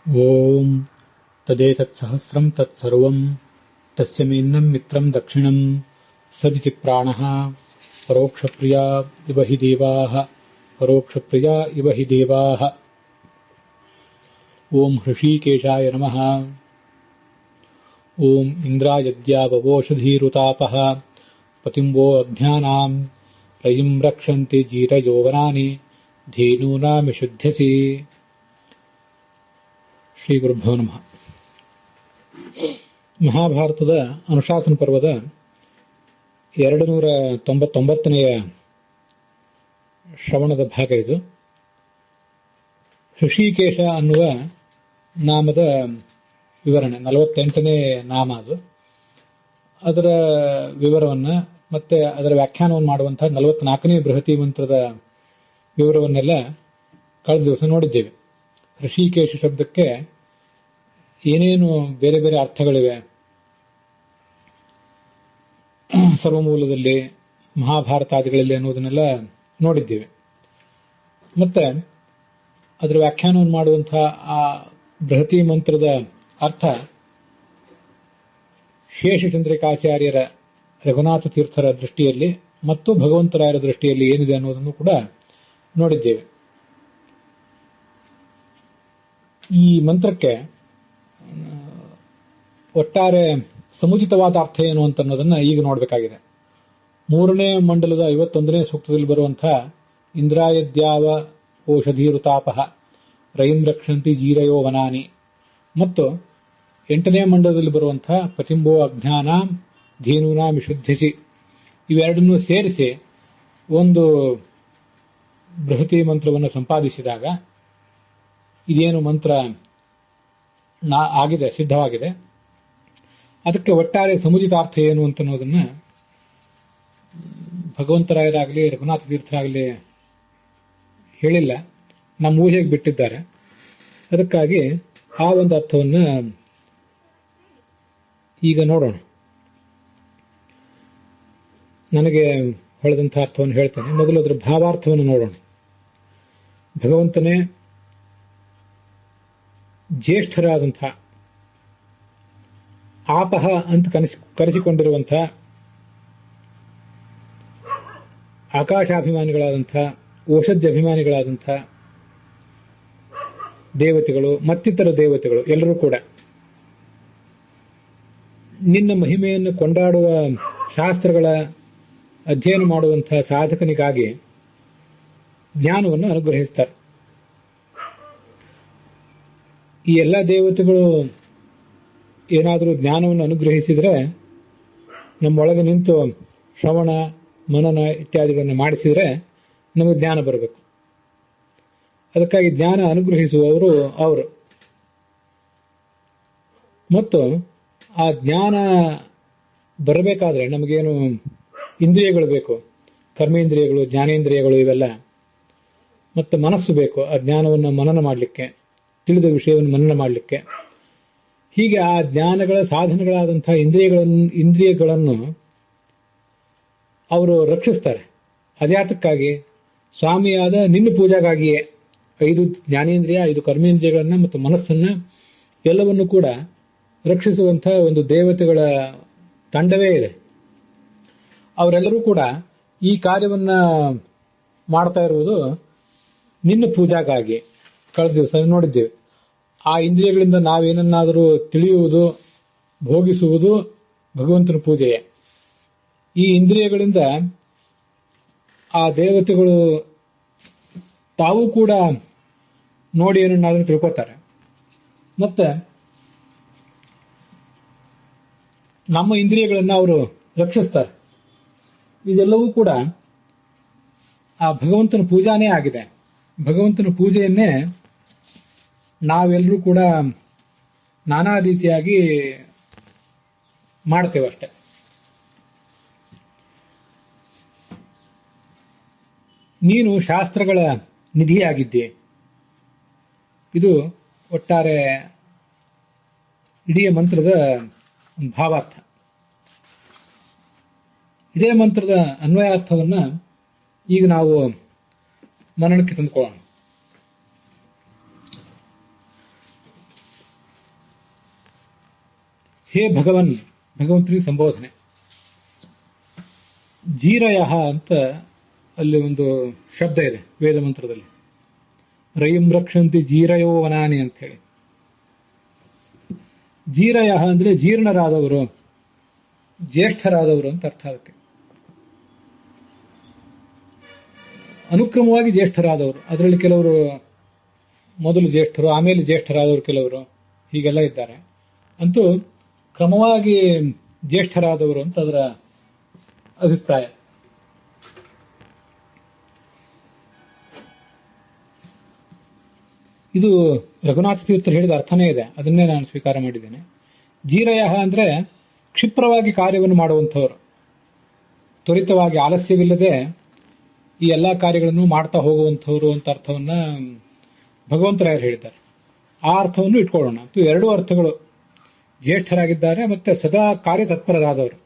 ಓಂ ತದೇತತ್ಸಹಸ್ರಂ ತತ್ಸರ್ವಂ ತಸ್ಯ ಮೇನ್ನಂ ಮಿತ್ರಂ ದಕ್ಷಿಣಂ ಸದಿತಿ ಪ್ರಾಣಃ ಪರೋಕ್ಷಪ್ರಿಯಾ ಇವ ಹಿ ದೇವಾಃ ಪರೋಕ್ಷಪ್ರಿಯಾ ಇವ ಹಿ ದೇವಾಃ. ಓಂ ಹೃಷೀಕೇಶಾಯ ನಮಃ. ಓಂ ಇಂದ್ರಾಯದ್ಯಾವವೋಷಧೀರುತಾಪಃ ಪತಿಂ ವೋ ಅಜ್ಞಾನಾಂ ರಯಿಂ ರಕ್ಷಂತಿ ಜೀರಯೌವನಾನಿ ಧೇನೂನಾಮಿಷುಧ್ಯಸಿ. ಶ್ರೀ ಗುರುಭ್ಯೋ ನಮಃ. ಮಹಾಭಾರತದ ಅನುಶಾಸನ ಪರ್ವದ 299ನೆಯ ಶ್ರವಣದ ಭಾಗ ಇದು. ಹೃಷೀಕೇಶ ಅನ್ನುವ ನಾಮದ ವಿವರಣೆ, 48ನೇ ನಾಮ ಅದು. ಅದರ ವಿವರವನ್ನು ಮತ್ತೆ ಅದರ ವ್ಯಾಖ್ಯಾನವನ್ನು ಮಾಡುವಂತಹ 44ನೇ ಬೃಹತಿ ಮಂತ್ರದ ವಿವರವನ್ನೆಲ್ಲ ಕಳೆದ ದಿವಸ ನೋಡಿದ್ದೇವೆ. ಹೃಷೀಕೇಶ ಶಬ್ದಕ್ಕೆ ಏನೇನು ಬೇರೆ ಬೇರೆ ಅರ್ಥಗಳಿವೆ ಸರ್ವಮೂಲದಲ್ಲಿ, ಮಹಾಭಾರತಾದಿಗಳಲ್ಲಿ ಅನ್ನೋದನ್ನೆಲ್ಲ ನೋಡಿದ್ದೇವೆ. ಮತ್ತೆ ಅದರ ವ್ಯಾಖ್ಯಾನವನ್ನು ಮಾಡುವಂತಹ ಆ ಬೃಹತಿ ಮಂತ್ರದ ಅರ್ಥ ಶೇಷಚಂದ್ರಿಕಾಚಾರ್ಯರ, ರಘುನಾಥ ತೀರ್ಥರ ದೃಷ್ಟಿಯಲ್ಲಿ ಮತ್ತು ಭಗವಂತರಾಯರ ದೃಷ್ಟಿಯಲ್ಲಿ ಏನಿದೆ ಅನ್ನೋದನ್ನು ಕೂಡ ನೋಡಿದ್ದೇವೆ. ಈ ಮಂತ್ರಕ್ಕೆ ಒಟ್ಟಾರೆ ಸಮುಚಿತವಾದ ಅರ್ಥ ಏನು ಅಂತ ಅನ್ನೋದನ್ನ ಈಗ ನೋಡಬೇಕಾಗಿದೆ. 3ನೇ ಮಂಡಲದ 51ನೇ ಸೂಕ್ತದಲ್ಲಿ ಬರುವಂತಹ ಇಂದ್ರಾಯದ್ಯಾವ ಓಷಧೀರುತಾಪಃ ರಯಿಂ ರಕ್ಷಂತಿ ಜೀರಯೋ ವನಾನಿ ಮತ್ತು 8ನೇ ಮಂಡಲದಲ್ಲಿ ಬರುವಂತಹ ಪತಿಂಬೋ ಅಜ್ಞಾನಾಂ ಧೇನೂನಾಂ ವಿಶುದ್ಧಿಸಿ, ಇವೆರಡನ್ನೂ ಸೇರಿಸಿ ಒಂದು ಬೃಹತಿ ಮಂತ್ರವನ್ನು ಸಂಪಾದಿಸಿದಾಗ ಇದೇನು ಮಂತ್ರ ಆಗಿದೆ, ಸಿದ್ಧವಾಗಿದೆ. ಅದಕ್ಕೆ ಒಟ್ಟಾರೆ ಸಮುಚಿತಾರ್ಥ ಏನು ಅಂತ ಅನ್ನೋದನ್ನ ಭಗವಂತರಾಯರಾಗಲಿ ರಘುನಾಥ ತೀರ್ಥರಾಗಲಿ ಹೇಳಿಲ್ಲ, ನಮ್ಮ ಊಹೆಗೆ ಬಿಟ್ಟಿದ್ದಾರೆ. ಅದಕ್ಕಾಗಿ ಆ ಒಂದು ಅರ್ಥವನ್ನ ಈಗ ನೋಡೋಣ. ನನಗೆ ಹೊಳೆದಂತಹ ಅರ್ಥವನ್ನು ಹೇಳ್ತೇನೆ. ಮೊದಲು ಅದರ ಭಾವಾರ್ಥವನ್ನು ನೋಡೋಣ. ಭಗವಂತನೇ ಜ್ಯೇಷ್ಠರಾದಂತಹ, ಆಪಹ ಅಂತ ಕರೆಸಿಕೊಂಡಿರುವಂತಹ, ಆಕಾಶಾಭಿಮಾನಿಗಳಾದಂತಹ, ಓಷಧ್ಯಾಭಿಮಾನಿಗಳಾದಂತಹ ದೇವತೆಗಳು ಮತ್ತಿತರ ದೇವತೆಗಳು ಎಲ್ಲರೂ ಕೂಡ ನಿನ್ನ ಮಹಿಮೆಯನ್ನು ಕೊಂಡಾಡುವ ಶಾಸ್ತ್ರಗಳ ಅಧ್ಯಯನ ಮಾಡುವಂತಹ ಸಾಧಕನಿಗಾಗಿ ಜ್ಞಾನವನ್ನು ಅನುಗ್ರಹಿಸ್ತಾರೆ. ಈ ಎಲ್ಲ ದೇವತೆಗಳು ಏನಾದರೂ ಜ್ಞಾನವನ್ನು ಅನುಗ್ರಹಿಸಿದರೆ, ನಮ್ಮೊಳಗೆ ನಿಂತು ಶ್ರವಣ ಮನನ ಇತ್ಯಾದಿಗಳನ್ನು ಮಾಡಿಸಿದರೆ ನಮಗೆ ಜ್ಞಾನ ಬರಬೇಕು. ಅದಕ್ಕಾಗಿ ಜ್ಞಾನ ಅನುಗ್ರಹಿಸುವವರು ಅವರು. ಮತ್ತು ಆ ಜ್ಞಾನ ಬರಬೇಕಾದ್ರೆ ನಮಗೇನು ಇಂದ್ರಿಯಗಳು ಬೇಕು, ಕರ್ಮೇಂದ್ರಿಯಗಳು, ಜ್ಞಾನೇಂದ್ರಿಯಗಳು, ಇವೆಲ್ಲ. ಮತ್ತು ಮನಸ್ಸು ಬೇಕು ಆ ಜ್ಞಾನವನ್ನು ಮನನ ಮಾಡಲಿಕ್ಕೆ, ತಿಳಿದ ವಿಷಯವನ್ನು ಮನನ ಮಾಡಲಿಕ್ಕೆ. ಹೀಗೆ ಆ ಜ್ಞಾನಗಳ ಸಾಧನಗಳಾದಂತಹ ಇಂದ್ರಿಯಗಳನ್ನು ಅವರು ರಕ್ಷಿಸ್ತಾರೆ. ಅದ್ಯಾತಕ್ಕಾಗಿ? ಸ್ವಾಮಿಯಾದ ನಿನ್ನ ಪೂಜೆಗಾಗಿಯೇ 5 ಜ್ಞಾನೇಂದ್ರಿಯ, 5 ಕರ್ಮೇಂದ್ರಿಯಗಳನ್ನ ಮತ್ತು ಮನಸ್ಸನ್ನ ಎಲ್ಲವನ್ನು ಕೂಡ ರಕ್ಷಿಸುವಂತಹ ಒಂದು ದೇವತೆಗಳ ತಂಡವೇ ಇದೆ. ಅವರೆಲ್ಲರೂ ಕೂಡ ಈ ಕಾರ್ಯವನ್ನ ಮಾಡ್ತಾ ಇರುವುದು ನಿನ್ನ ಪೂಜೆಗಾಗಿ. ಕಳೆದ ದಿವಸ ನೋಡಿದ್ದೇವೆ. ಆ ಇಂದ್ರಿಯಗಳಿಂದ ನಾವೇನನ್ನಾದರೂ ತಿಳಿಯುವುದು, ಭೋಗಿಸುವುದು ಭಗವಂತನ ಪೂಜೆಯೇ. ಈ ಇಂದ್ರಿಯಗಳಿಂದ ಆ ದೇವತೆಗಳು ತಾವು ಕೂಡ ನೋಡಿ ಏನನ್ನಾದರೂ ತಿಳ್ಕೊತಾರೆ. ಮತ್ತೆ ನಮ್ಮ ಇಂದ್ರಿಯಗಳನ್ನು ಅವರು ರಕ್ಷಿಸ್ತಾರೆ. ಇದೆಲ್ಲವೂ ಕೂಡ ಆ ಭಗವಂತನ ಪೂಜಾನೇ ಆಗಿದೆ. ಭಗವಂತನ ಪೂಜೆಯನ್ನೇ ನಾವೆಲ್ಲರೂ ಕೂಡ ನಾನಾ ರೀತಿಯಾಗಿ ಮಾಡ್ತೇವಷ್ಟೆ. ನೀನು ಶಾಸ್ತ್ರಗಳ ನಿಧಿಯಾಗಿದ್ದೆ. ಇದು ಒಟ್ಟಾರೆ ಇಡೀ ಮಂತ್ರದ ಭಾವಾರ್ಥ. ಇದೇ ಮಂತ್ರದ ಅನ್ವಯಾರ್ಥವನ್ನ ಈಗ ನಾವು ಮನನಕ್ಕೆ ತಂದುಕೊಳ್ಳೋಣ. ಹೇ ಭಗವನ್, ಭಗವಂತನಿಗೆ ಸಂಬೋಧನೆ. ಜೀರಯ ಅಂತ ಅಲ್ಲಿ ಒಂದು ಶಬ್ದ ಇದೆ ವೇದ ಮಂತ್ರದಲ್ಲಿ. ರಯಿಂ ರಕ್ಷಂತಿ ಜೀರಯೋ ವನಾನಿ ಅಂತ ಹೇಳಿ. ಜೀರಯ ಅಂದ್ರೆ ಜೀರ್ಣರಾದವರು, ಜ್ಯೇಷ್ಠರಾದವರು ಅಂತ ಅರ್ಥ. ಅದಕ್ಕೆ ಅನುಕ್ರಮವಾಗಿ ಜ್ಯೇಷ್ಠರಾದವರು, ಅದರಲ್ಲಿ ಕೆಲವರು ಮೊದಲು ಜ್ಯೇಷ್ಠರು, ಆಮೇಲೆ ಜ್ಯೇಷ್ಠರಾದವರು ಕೆಲವರು, ಹೀಗೆಲ್ಲ ಇದ್ದಾರೆ. ಅಂತೂ ಕ್ರಮವಾಗಿ ಜ್ಯೇಷ್ಠರಾದವರು ಅಂತ ಅದರ ಅಭಿಪ್ರಾಯ. ಇದು ರಘುನಾಥ ತೀರ್ಥರು ಹೇಳಿದ ಅರ್ಥನೇ ಇದೆ, ಅದನ್ನೇ ನಾನು ಸ್ವೀಕಾರ ಮಾಡಿದ್ದೇನೆ. ಜೀರಯ ಅಂದ್ರೆ ಕ್ಷಿಪ್ರವಾಗಿ ಕಾರ್ಯವನ್ನು ಮಾಡುವಂಥವರು, ತ್ವರಿತವಾಗಿ ಆಲಸ್ಯವಿಲ್ಲದೆ ಈ ಎಲ್ಲಾ ಕಾರ್ಯಗಳನ್ನು ಮಾಡ್ತಾ ಹೋಗುವಂಥವರು ಅಂತ ಅರ್ಥವನ್ನ ಭಗವಂತರಾಯರು ಹೇಳಿದ್ದಾರೆ. ಆ ಅರ್ಥವನ್ನು ಇಟ್ಕೊಳ್ಳೋಣ. ಎರಡೂ ಅರ್ಥಗಳು, ಜ್ಯೇಷ್ಠರಾಗಿದ್ದಾರೆ ಮತ್ತೆ ಸದಾ ಕಾರ್ಯತತ್ಪರರಾದವರು,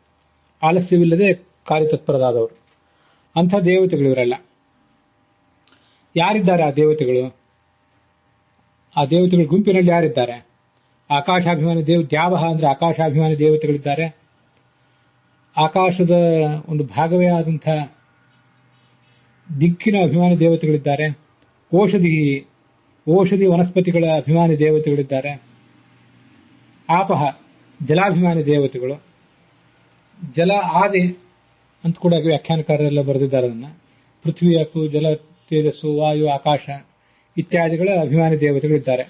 ಆಲಸ್ಯವಿಲ್ಲದೆ ಕಾರ್ಯತತ್ಪರರಾದವರು, ಅಂಥ ದೇವತೆಗಳು ಇವರೆಲ್ಲ. ಯಾರಿದ್ದಾರೆ ಆ ದೇವತೆಗಳು? ಆ ದೇವತೆಗಳ ಗುಂಪಿನಲ್ಲಿ ಯಾರಿದ್ದಾರೆ? ಆಕಾಶಾಭಿಮಾನಿ ದ್ಯಾವಹ ಅಂದ್ರೆ ಆಕಾಶಾಭಿಮಾನಿ ದೇವತೆಗಳಿದ್ದಾರೆ. ಆಕಾಶದ ಒಂದು ಭಾಗವೇ ಆದಂಥ ದಿಕ್ಕಿನ ಅಭಿಮಾನಿ ದೇವತೆಗಳಿದ್ದಾರೆ. ಔಷಧಿ ವನಸ್ಪತಿಗಳ ಅಭಿಮಾನಿ ದೇವತೆಗಳಿದ್ದಾರೆ. ಆಪಹ ಜಲಾಭಿಮಾನಿ ದೇವತೆಗಳು. ಜಲ ಆದಿ ಅಂತ ಕೂಡ ವ್ಯಾಖ್ಯಾನಕಾರರೆಲ್ಲ ಬರೆದಿದ್ದಾರೆ. ಅದನ್ನ ಪೃಥ್ವಿ, ಅಪ್ಪು, ಜಲ, ತೇಜಸ್ಸು, ವಾಯು, ಆಕಾಶ ಇತ್ಯಾದಿಗಳ ಅಭಿಮಾನಿ ದೇವತೆಗಳಿದ್ದಾರೆ.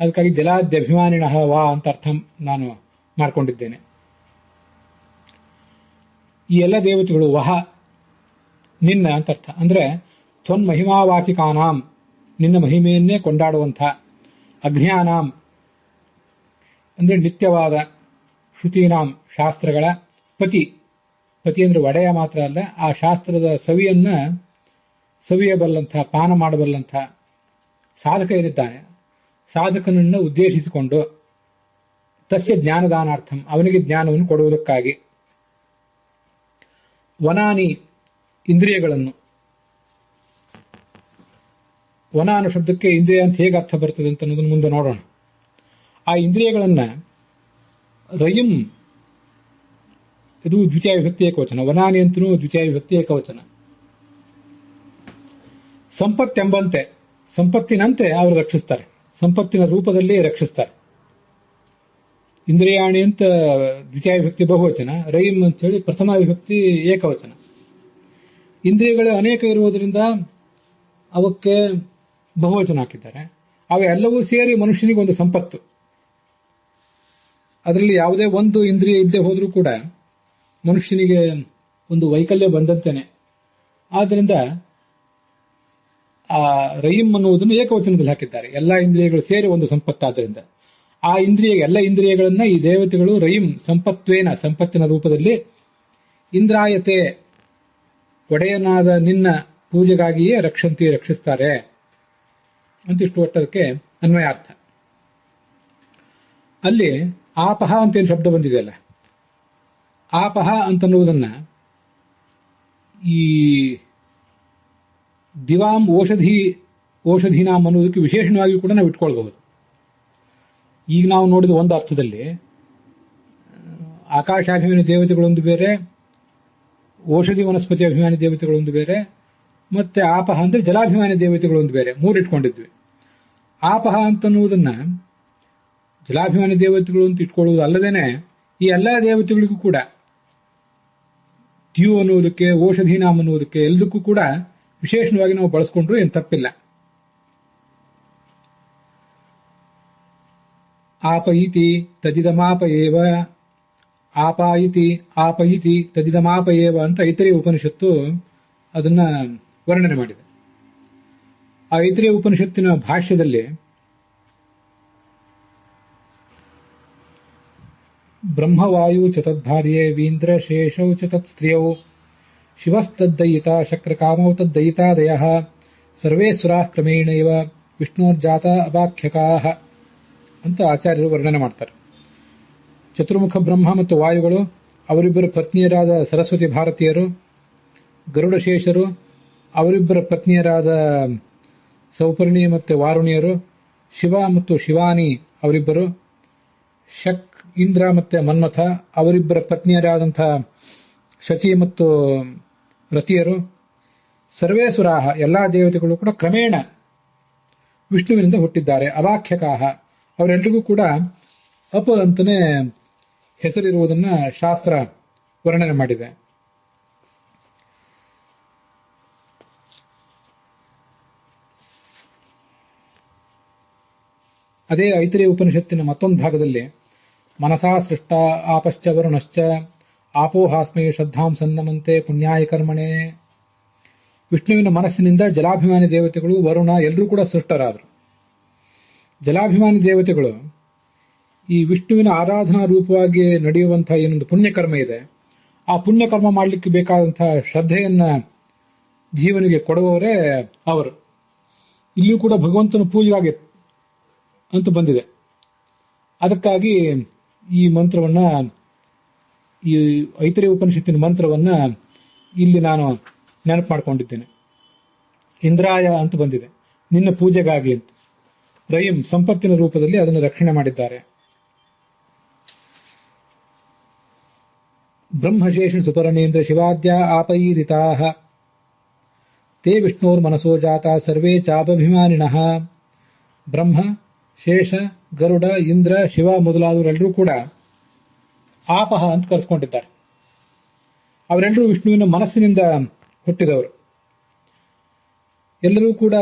ಅದಕ್ಕಾಗಿ ಜಲಾದ್ಯಭಿಮಾನಿನಃ ವಾ ಅಂತ ಅರ್ಥ ನಾನು ಮಾಡಿಕೊಂಡಿದ್ದೇನೆ. ಈ ಎಲ್ಲ ದೇವತೆಗಳು ವಹ ನಿನ್ನ ಅಂತ ಅರ್ಥ. ಅಂದ್ರೆ ತ್ವನ್ ಮಹಿಮಾವಾಚಿಕಾನಾಂ, ನಿನ್ನ ಮಹಿಮೆಯನ್ನೇ ಕೊಂಡಾಡುವಂಥ. ಅಜ್ಞಾನಾಂ ಅಂದ್ರೆ ನಿತ್ಯವಾದ, ಶ್ರುತೀನಾಂ ಶಾಸ್ತ್ರಗಳ, ಪತಿ ಅಂದ್ರೆ ಒಡೆಯ ಮಾತ್ರ ಅಲ್ಲ, ಆ ಶಾಸ್ತ್ರದ ಸವಿಯಬಲ್ಲಂಥ, ಪಾನ ಮಾಡಬಲ್ಲಂಥ ಸಾಧಕ ಏನಿದ್ದಾನೆ, ಸಾಧಕನನ್ನು ಉದ್ದೇಶಿಸಿಕೊಂಡು ತಸ್ಯ ಜ್ಞಾನದಾನಾರ್ಥಂ, ಅವನಿಗೆ ಜ್ಞಾನವನ್ನು ಕೊಡುವುದಕ್ಕಾಗಿ. ವನಾನಿ ಇಂದ್ರಿಯಗಳನ್ನು. ವನ ಅನ್ನೋ ಶಬ್ದಕ್ಕೆ ಇಂದ್ರಿಯ ಅಂತ ಹೇಗೆ ಅರ್ಥ ಬರ್ತದೆ ಅಂತ ಅನ್ನೋದನ್ನು ಮುಂದೆ ನೋಡೋಣ. ಆ ಇಂದ್ರಿಯಗಳನ್ನ ರಯಿಂ, ಇದು ದ್ವಿತೀಯ ವಿಭಕ್ತಿ ಏಕವಚನ. ವನಾನಿ ಅಂತನೂ ದ್ವಿತೀಯ ವಿಭಕ್ತಿ ಏಕವಚನ. ಸಂಪತ್ತೆಂಬಂತೆ, ಸಂಪತ್ತಿನಂತೆ ಅವರು ರಕ್ಷಿಸ್ತಾರೆ, ಸಂಪತ್ತಿನ ರೂಪದಲ್ಲಿ ರಕ್ಷಿಸ್ತಾರೆ. ಇಂದ್ರಿಯಾಣಿ ಅಂತ ದ್ವಿತೀಯ ವಿಭಕ್ತಿ ಬಹುವಚನ, ರಯಿಂ ಅಂತ ಹೇಳಿ ಪ್ರಥಮ ವಿಭಕ್ತಿ ಏಕವಚನ. ಇಂದ್ರಿಯಗಳು ಅನೇಕ ಇರುವುದರಿಂದ ಅವಕ್ಕೆ ಬಹುವಚನ ಹಾಕಿದ್ದಾರೆ. ಅವೆಲ್ಲವೂ ಸೇರಿ ಮನುಷ್ಯನಿಗೆ ಒಂದು ಸಂಪತ್ತು. ಅದರಲ್ಲಿ ಯಾವುದೇ ಒಂದು ಇಂದ್ರಿಯ ಇಲ್ಲದೆ ಹೋದರೂ ಕೂಡ ಮನುಷ್ಯನಿಗೆ ಒಂದು ವೈಕಲ್ಯ ಬಂದಂತೆನೆ. ಆದ್ದರಿಂದ ಆ ರಯಿಂ ಅನ್ನುವುದನ್ನು ಏಕವಚನದಲ್ಲಿ ಹಾಕಿದ್ದಾರೆ. ಎಲ್ಲಾ ಇಂದ್ರಿಯಗಳು ಸೇರಿ ಒಂದು ಸಂಪತ್ತಾದ್ದರಿಂದ ಆ ಎಲ್ಲ ಇಂದ್ರಿಯಗಳನ್ನ ಈ ದೇವತೆಗಳು ರಯಿಂ ಸಂಪತ್ವೇನ, ಸಂಪತ್ತಿನ ರೂಪದಲ್ಲಿ, ಇಂದ್ರಾಯತೆ ಒಡೆಯನಾದ ನಿನ್ನ ಪೂಜೆಗಾಗಿಯೇ ರಕ್ಷಿಸ್ತಾರೆ ಅಂತಿಷ್ಟು ಒಟ್ಟದಕ್ಕೆ ಅನ್ವಯಾರ್ಥ. ಅಲ್ಲಿ ಆಪಹ ಅಂತ ಏನು ಶಬ್ದ ಬಂದಿದೆಯಲ್ಲ, ಆಪಹ ಅಂತನ್ನುವುದನ್ನ ಈ ದಿವಾಂ ಔಷಧೀನಾಂ ಅನ್ನೋದಕ್ಕೆ ವಿಶೇಷಣವಾಗಿ ಕೂಡ ನಾವು ಇಟ್ಕೊಳ್ಬಹುದು. ಈಗ ನಾವು ನೋಡಿದ ಒಂದು ಅರ್ಥದಲ್ಲಿ ಆಕಾಶಾಭಿಮಾನಿ ದೇವತೆಗಳೊಂದು ಬೇರೆ, ಔಷಧಿ ವನಸ್ಪತಿ ಅಭಿಮಾನಿ ದೇವತೆಗಳೊಂದು ಬೇರೆ, ಮತ್ತೆ ಆಪಹ ಅಂದ್ರೆ ಜಲಾಭಿಮಾನಿ ದೇವತೆಗಳೊಂದು ಬೇರೆ, ಮೂರು ಇಟ್ಕೊಂಡಿದ್ವಿ. ಆಪಹ ಅಂತನ್ನುವುದನ್ನ ಜಲಾಭಿಮಾನಿ ದೇವತೆಗಳು ಅಂತ ಇಟ್ಕೊಳ್ಳುವುದು ಅಲ್ಲದೇನೆ ಈ ಎಲ್ಲಾ ದೇವತೆಗಳಿಗೂ ಕೂಡ ದ್ಯು ಅನ್ನುವುದಕ್ಕೆ, ಔಷಧೀನಾಮ್ ಅನ್ನುವುದಕ್ಕೆ ಎಲ್ಲದಕ್ಕೂ ಕೂಡ ವಿಶೇಷವಾಗಿ ನಾವು ಬಳಸ್ಕೊಂಡ್ರು ಏನು ತಪ್ಪಿಲ್ಲ. ಆಪಯಿತಿ ತದಿದಮಾಪ ಏವ, ಆಪಯಿತಿ ತದಿದಮಾಪ ಏವ ಅಂತ ಐತರೇಯ ಉಪನಿಷತ್ತು ಅದನ್ನ ವರ್ಣನೆ ಮಾಡಿದೆ. ಆ ಐತರೇಯ ಉಪನಿಷತ್ತಿನ ಭಾಷ್ಯದಲ್ಲಿ ಬ್ರಹ್ಮವಾಯು ಚ ತದ್ಭಾರ್ಯೆ ವೀಂದ್ರ ಶೇಷೌ ಚ ತತ್ಸ್ತ್ರಿಯೌ ಶಿವಸ್ತದ್ದಯಿತ ಶಕ್ರಕಾಮೌ ತದ್ದಯಿತಾದಯಃ ಸರ್ವೇಶ್ವರಾಃ ಕ್ರಮೇಣೈವ ವಿಷ್ಣೋರ್ಜಾತ ಅವಾಖ್ಯಕಾಃ ಅಂತ ಆಚಾರ್ಯರು ವರ್ಣನೆ ಮಾಡ್ತಾರೆ. ಚತುರ್ಮುಖ ಬ್ರಹ್ಮ ಮತ್ತು ವಾಯುಗಳು, ಅವರಿಬ್ಬರ ಪತ್ನಿಯರಾದ ಸರಸ್ವತಿ ಭಾರತೀಯರು, ಗರುಡಶೇಷರು, ಅವರಿಬ್ಬರ ಪತ್ನಿಯರಾದ ಸೌಪರ್ಣಿ ಮತ್ತು ವಾರುಣಿಯರು, ಶಿವ ಮತ್ತು ಶಿವಾನಿ ಅವರಿಬ್ಬರು, ಶಕ್, ಇಂದ್ರ ಮತ್ತೆ ಮನ್ಮಥ, ಅವರಿಬ್ಬರ ಪತ್ನಿಯರಾದಂತಹ ಶಚಿ ಮತ್ತು ರತಿಯರು, ಸರ್ವೇ ಸುರಾಹ, ಎಲ್ಲಾ ದೇವತೆಗಳು ಕೂಡ ಕ್ರಮೇಣ ವಿಷ್ಣುವಿನಿಂದ ಹುಟ್ಟಿದ್ದಾರೆ. ಅವಾಖ್ಯಕಾಹ, ಅವರೆಲ್ಲರಿಗೂ ಕೂಡ ಅಪ ಅಂತಲೇ ಹೆಸರಿರುವುದನ್ನ ಶಾಸ್ತ್ರ ವರ್ಣನೆ ಮಾಡಿದೆ. ಅದೇ ಐತರೇಯ ಉಪನಿಷತ್ತಿನ ಮತ್ತೊಂದು ಭಾಗದಲ್ಲಿ ಮನಸಾ ಸೃಷ್ಟ ಆಪಶ್ಚ ವರುಣಶ್ಚ ಆಪೋಹಾಸ್ಮೈ ಶ್ರದ್ಧಾಂ ಸನ್ನಮಂತೆ ಪುಣ್ಯಾಯ ಕರ್ಮಣೆ. ವಿಷ್ಣುವಿನ ಮನಸ್ಸಿನಿಂದ ಜಲಾಭಿಮಾನಿ ದೇವತೆಗಳು, ವರುಣ ಎಲ್ಲರೂ ಕೂಡ ಸೃಷ್ಟರಾದರು. ಜಲಾಭಿಮಾನಿ ದೇವತೆಗಳು ಈ ವಿಷ್ಣುವಿನ ಆರಾಧನಾ ರೂಪವಾಗಿ ನಡೆಯುವಂತಹ ಏನೊಂದು ಪುಣ್ಯಕರ್ಮ ಇದೆ, ಆ ಪುಣ್ಯಕರ್ಮ ಮಾಡಲಿಕ್ಕೆ ಬೇಕಾದಂತಹ ಶ್ರದ್ಧೆಯನ್ನ ಜೀವನಿಗೆ ಕೊಡುವವರೇ ಅವರು. ಇಲ್ಲಿಯೂ ಕೂಡ ಭಗವಂತನ ಪೂಜೆಗಾಗಿ ಅಂತ ಬಂದಿದೆ. ಅದಕ್ಕಾಗಿ ಈ ಮಂತ್ರವನ್ನ, ಈ ಐತರೇಯ ಉಪನಿಷತ್ತಿನ ಮಂತ್ರವನ್ನ ಇಲ್ಲಿ ನಾನು ನೆನಪು ಮಾಡಿಕೊಂಡಿದ್ದೇನೆ. ಇಂದ್ರಾಯ ಅಂತ ಬಂದಿದೆ, ನಿನ್ನ ಪೂಜೆಗಾಗಿ ಅಂತ. ರಯಿಂ, ಸಂಪತ್ತಿನ ರೂಪದಲ್ಲಿ ಅದನ್ನು ರಕ್ಷಣೆ ಮಾಡಿದ್ದಾರೆ. ಬ್ರಹ್ಮಶೇಷ ಸುಪರ್ಣೇಂದ್ರ ಶಿವಾದ್ಯ ಆಪೈರಿತಾಃ ತೇ ವಿಷ್ಣೋರ್ ಮನಸೋ ಜಾತ ಸರ್ವೇ ಚಾಪಭಿಮಾನಿನಃ. ಬ್ರಹ್ಮ, ಶೇಷ, ಗರುಡ, ಇಂದ್ರ, ಶಿವ ಮೊದಲಾದವರೆಲ್ಲರೂ ಕೂಡ ಆಪಹ ಅಂತ ಕರೆಸ್ಕೊಂಡಿದ್ದಾರೆ. ಅವರೆಲ್ಲರೂ ವಿಷ್ಣುವಿನ ಮನಸ್ಸಿನಿಂದ ಹುಟ್ಟಿದವರು. ಎಲ್ಲರೂ ಕೂಡ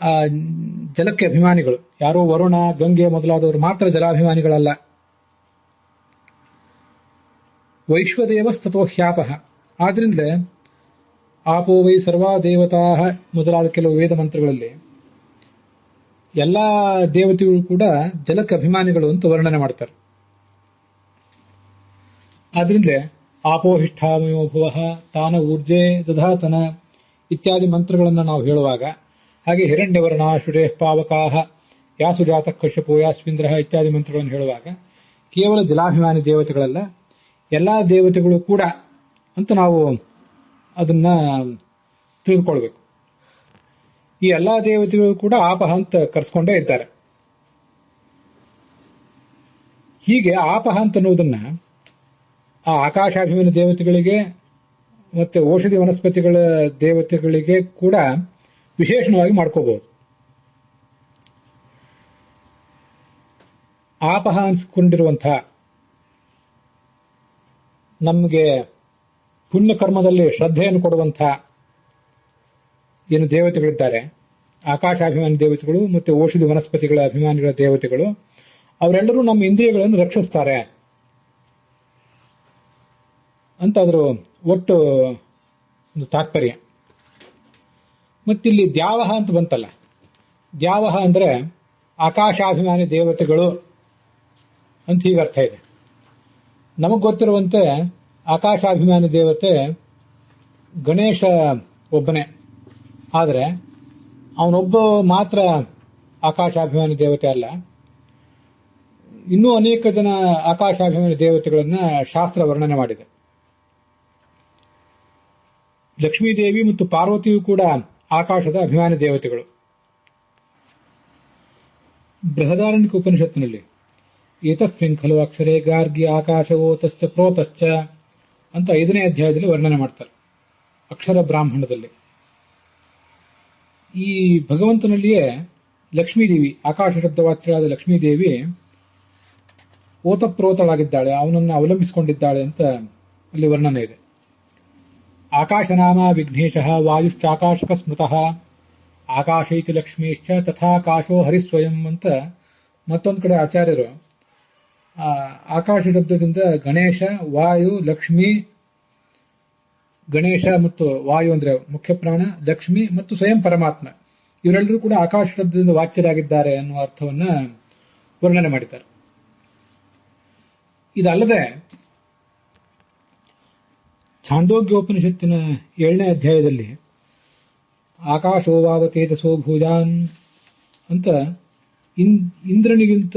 ಆ ಜಲಕ್ಕೆ ಅಭಿಮಾನಿಗಳು. ಯಾರೋ ವರುಣ, ಗಂಗೆ ಮೊದಲಾದವರು ಮಾತ್ರ ಜಲಾಭಿಮಾನಿಗಳಲ್ಲ. ವೈಶ್ವದೇವಸ್ತತೋ ಹ್ಯಾಪಃ, ಆದ್ರಿಂದಲೇ ಆಪೋ ವೈ ಸರ್ವಾ ದೇವತಾ ಮೊದಲಾದ ಕೆಲವು ವೇದ ಮಂತ್ರಗಳಲ್ಲಿ ಎಲ್ಲಾ ದೇವತೆಗಳು ಕೂಡ ಜಲಕ್ಕೆ ಅಭಿಮಾನಿಗಳು ಅಂತ ವರ್ಣನೆ ಮಾಡ್ತಾರೆ. ಆದ್ರಿಂದಲೇ ಆಪೋಹಿಷ್ಠಾಮಯೋ ಭುವಃ ತಾನ ಊರ್ಜೆ ದಧಾತನ ಇತ್ಯಾದಿ ಮಂತ್ರಗಳನ್ನು ನಾವು ಹೇಳುವಾಗ, ಹಾಗೆ ಹಿರಣ್ಯವರ್ಣ ಶುರೇ ಪಾವಕಾಹ ಯಾಸುಜಾತ ಕಶ್ಯಪೋ ಯಾಸ್ವಿಂದ್ರ ಇತ್ಯಾದಿ ಮಂತ್ರಗಳನ್ನು ಹೇಳುವಾಗ ಕೇವಲ ಜಲಾಭಿಮಾನಿ ದೇವತೆಗಳಲ್ಲ, ಎಲ್ಲಾ ದೇವತೆಗಳು ಕೂಡ ಅಂತ ನಾವು ಅದನ್ನ ತಿಳಿದುಕೊಳ್ಬೇಕು. ಈ ಎಲ್ಲಾ ದೇವತೆಗಳು ಕೂಡ ಆಪಹ ಅಂತ ಕರೆಸ್ಕೊಂಡೇ ಇದ್ದಾರೆ. ಹೀಗೆ ಆಪಹ ಅಂತ ಅನ್ನೋದನ್ನ ಆ ಆಕಾಶಾಭಿಮಾನಿ ದೇವತೆಗಳಿಗೆ ಮತ್ತೆ ಔಷಧಿ ವನಸ್ಪತಿಗಳ ದೇವತೆಗಳಿಗೆ ಕೂಡ ವಿಶೇಷಣವಾಗಿ ಮಾಡ್ಕೋಬಹುದು. ಆಪಹ ಅನ್ಸ್ಕೊಂಡಿರುವಂತಹ ನಮಗೆ ಪುಣ್ಯಕರ್ಮದಲ್ಲಿ ಶ್ರದ್ಧೆಯನ್ನು ಕೊಡುವಂತಹ ಏನು ದೇವತೆಗಳಿದ್ದಾರೆ, ಆಕಾಶಾಭಿಮಾನಿ ದೇವತೆಗಳು ಮತ್ತೆ ಔಷಧಿ ವನಸ್ಪತಿಗಳ ಅಭಿಮಾನಿಗಳ ದೇವತೆಗಳು, ಅವರೆಲ್ಲರೂ ನಮ್ಮ ಇಂದ್ರಿಯಗಳನ್ನು ರಕ್ಷಿಸ್ತಾರೆ ಅಂತ ಅದರ ಒಟ್ಟು ಒಂದು ತಾತ್ಪರ್ಯ. ಮತ್ತಿಲ್ಲಿ ದ್ಯಾವಹ ಅಂತ ಬಂತಲ್ಲ, ದ್ಯಾವಹ ಅಂದ್ರೆ ಆಕಾಶಾಭಿಮಾನಿ ದೇವತೆಗಳು ಅಂತ ಹೀಗೆ ಅರ್ಥ ಇದೆ. ನಮಗ್ ಗೊತ್ತಿರುವಂತೆ ಆಕಾಶಾಭಿಮಾನಿ ದೇವತೆ ಗಣೇಶ ಒಬ್ಬನೇ, ಆದರೆ ಅವನೊಬ್ಬ ಮಾತ್ರ ಆಕಾಶಾಭಿಮಾನಿ ದೇವತೆ ಅಲ್ಲ. ಇನ್ನೂ ಅನೇಕ ಜನ ಆಕಾಶಾಭಿಮಾನಿ ದೇವತೆಗಳನ್ನ ಶಾಸ್ತ್ರ ವರ್ಣನೆ ಮಾಡಿದೆ. ಲಕ್ಷ್ಮೀದೇವಿ ಮತ್ತು ಪಾರ್ವತಿಯು ಕೂಡ ಆಕಾಶದ ಅಭಿಮಾನಿ ದೇವತೆಗಳು. ಬೃಹದಾರಣ್ಯಕ ಉಪನಿಷತ್ತಿನಲ್ಲಿ ಏತಸ್ಮಿನ್ ಖಲು ಅಕ್ಷರೇ ಗಾರ್ಗಿ ಆಕಾಶವೋತಶ್ಚ ಪ್ರೋತಶ್ಚ ಅಂತ 5ನೇ ಅಧ್ಯಾಯದಲ್ಲಿ ವರ್ಣನೆ ಮಾಡ್ತಾರೆ. ಅಕ್ಷರ ಬ್ರಾಹ್ಮಣದಲ್ಲಿ ಈ ಭಗವಂತನಲ್ಲಿಯೇ ಲಕ್ಷ್ಮೀದೇವಿ, ಆಕಾಶ ಶಬ್ದವಾಚ್ಯರಾದ ಲಕ್ಷ್ಮೀದೇವಿ ಓತಪ್ರೋತಳಾಗಿದ್ದಾಳೆ, ಅವನನ್ನು ಅವಲಂಬಿಸಿಕೊಂಡಿದ್ದಾಳೆ ಅಂತ ಅಲ್ಲಿ ವರ್ಣನೆ ಇದೆ. ಆಕಾಶನಾಮ ವಿಘ್ನೇಶಃ ವಾಯುಶ್ಚಾಕಾಶಕ ಸ್ಮೃತಃ ಆಕಾಶೈತಿ ಲಕ್ಷ್ಮೀಶ್ಚ ತಥಾಕಾಶೋ ಹರಿಸ್ವಯಂ ಅಂತ ಮತ್ತೊಂದು ಕಡೆ ಆಚಾರ್ಯರು ಆಕಾಶ ಶಬ್ದದಿಂದ ಗಣೇಶ, ವಾಯು, ಲಕ್ಷ್ಮಿ, ಗಣೇಶ ಮತ್ತು ವಾಯು ಅಂದ್ರೆ ಮುಖ್ಯ ಪ್ರಾಣ, ಲಕ್ಷ್ಮಿ ಮತ್ತು ಸ್ವಯಂ ಪರಮಾತ್ಮ ಇವರೆಲ್ಲರೂ ಕೂಡ ಆಕಾಶ ಶಬ್ದದಿಂದ ವಾಚ್ಯರಾಗಿದ್ದಾರೆ ಅನ್ನುವ ಅರ್ಥವನ್ನ ವರ್ಣನೆ ಮಾಡಿದ್ದಾರೆ. ಇದಲ್ಲದೆ ಛಾಂದೋಗ್ಯೋಪನಿಷತ್ತಿನ 7ನೇ ಅಧ್ಯಾಯದಲ್ಲಿ ಆಕಾಶೋವಾವ ತೇಜಸೋ ಭೂಜಾನ್ ಅಂತ ಇಂದ್ರನಿಗಿಂತ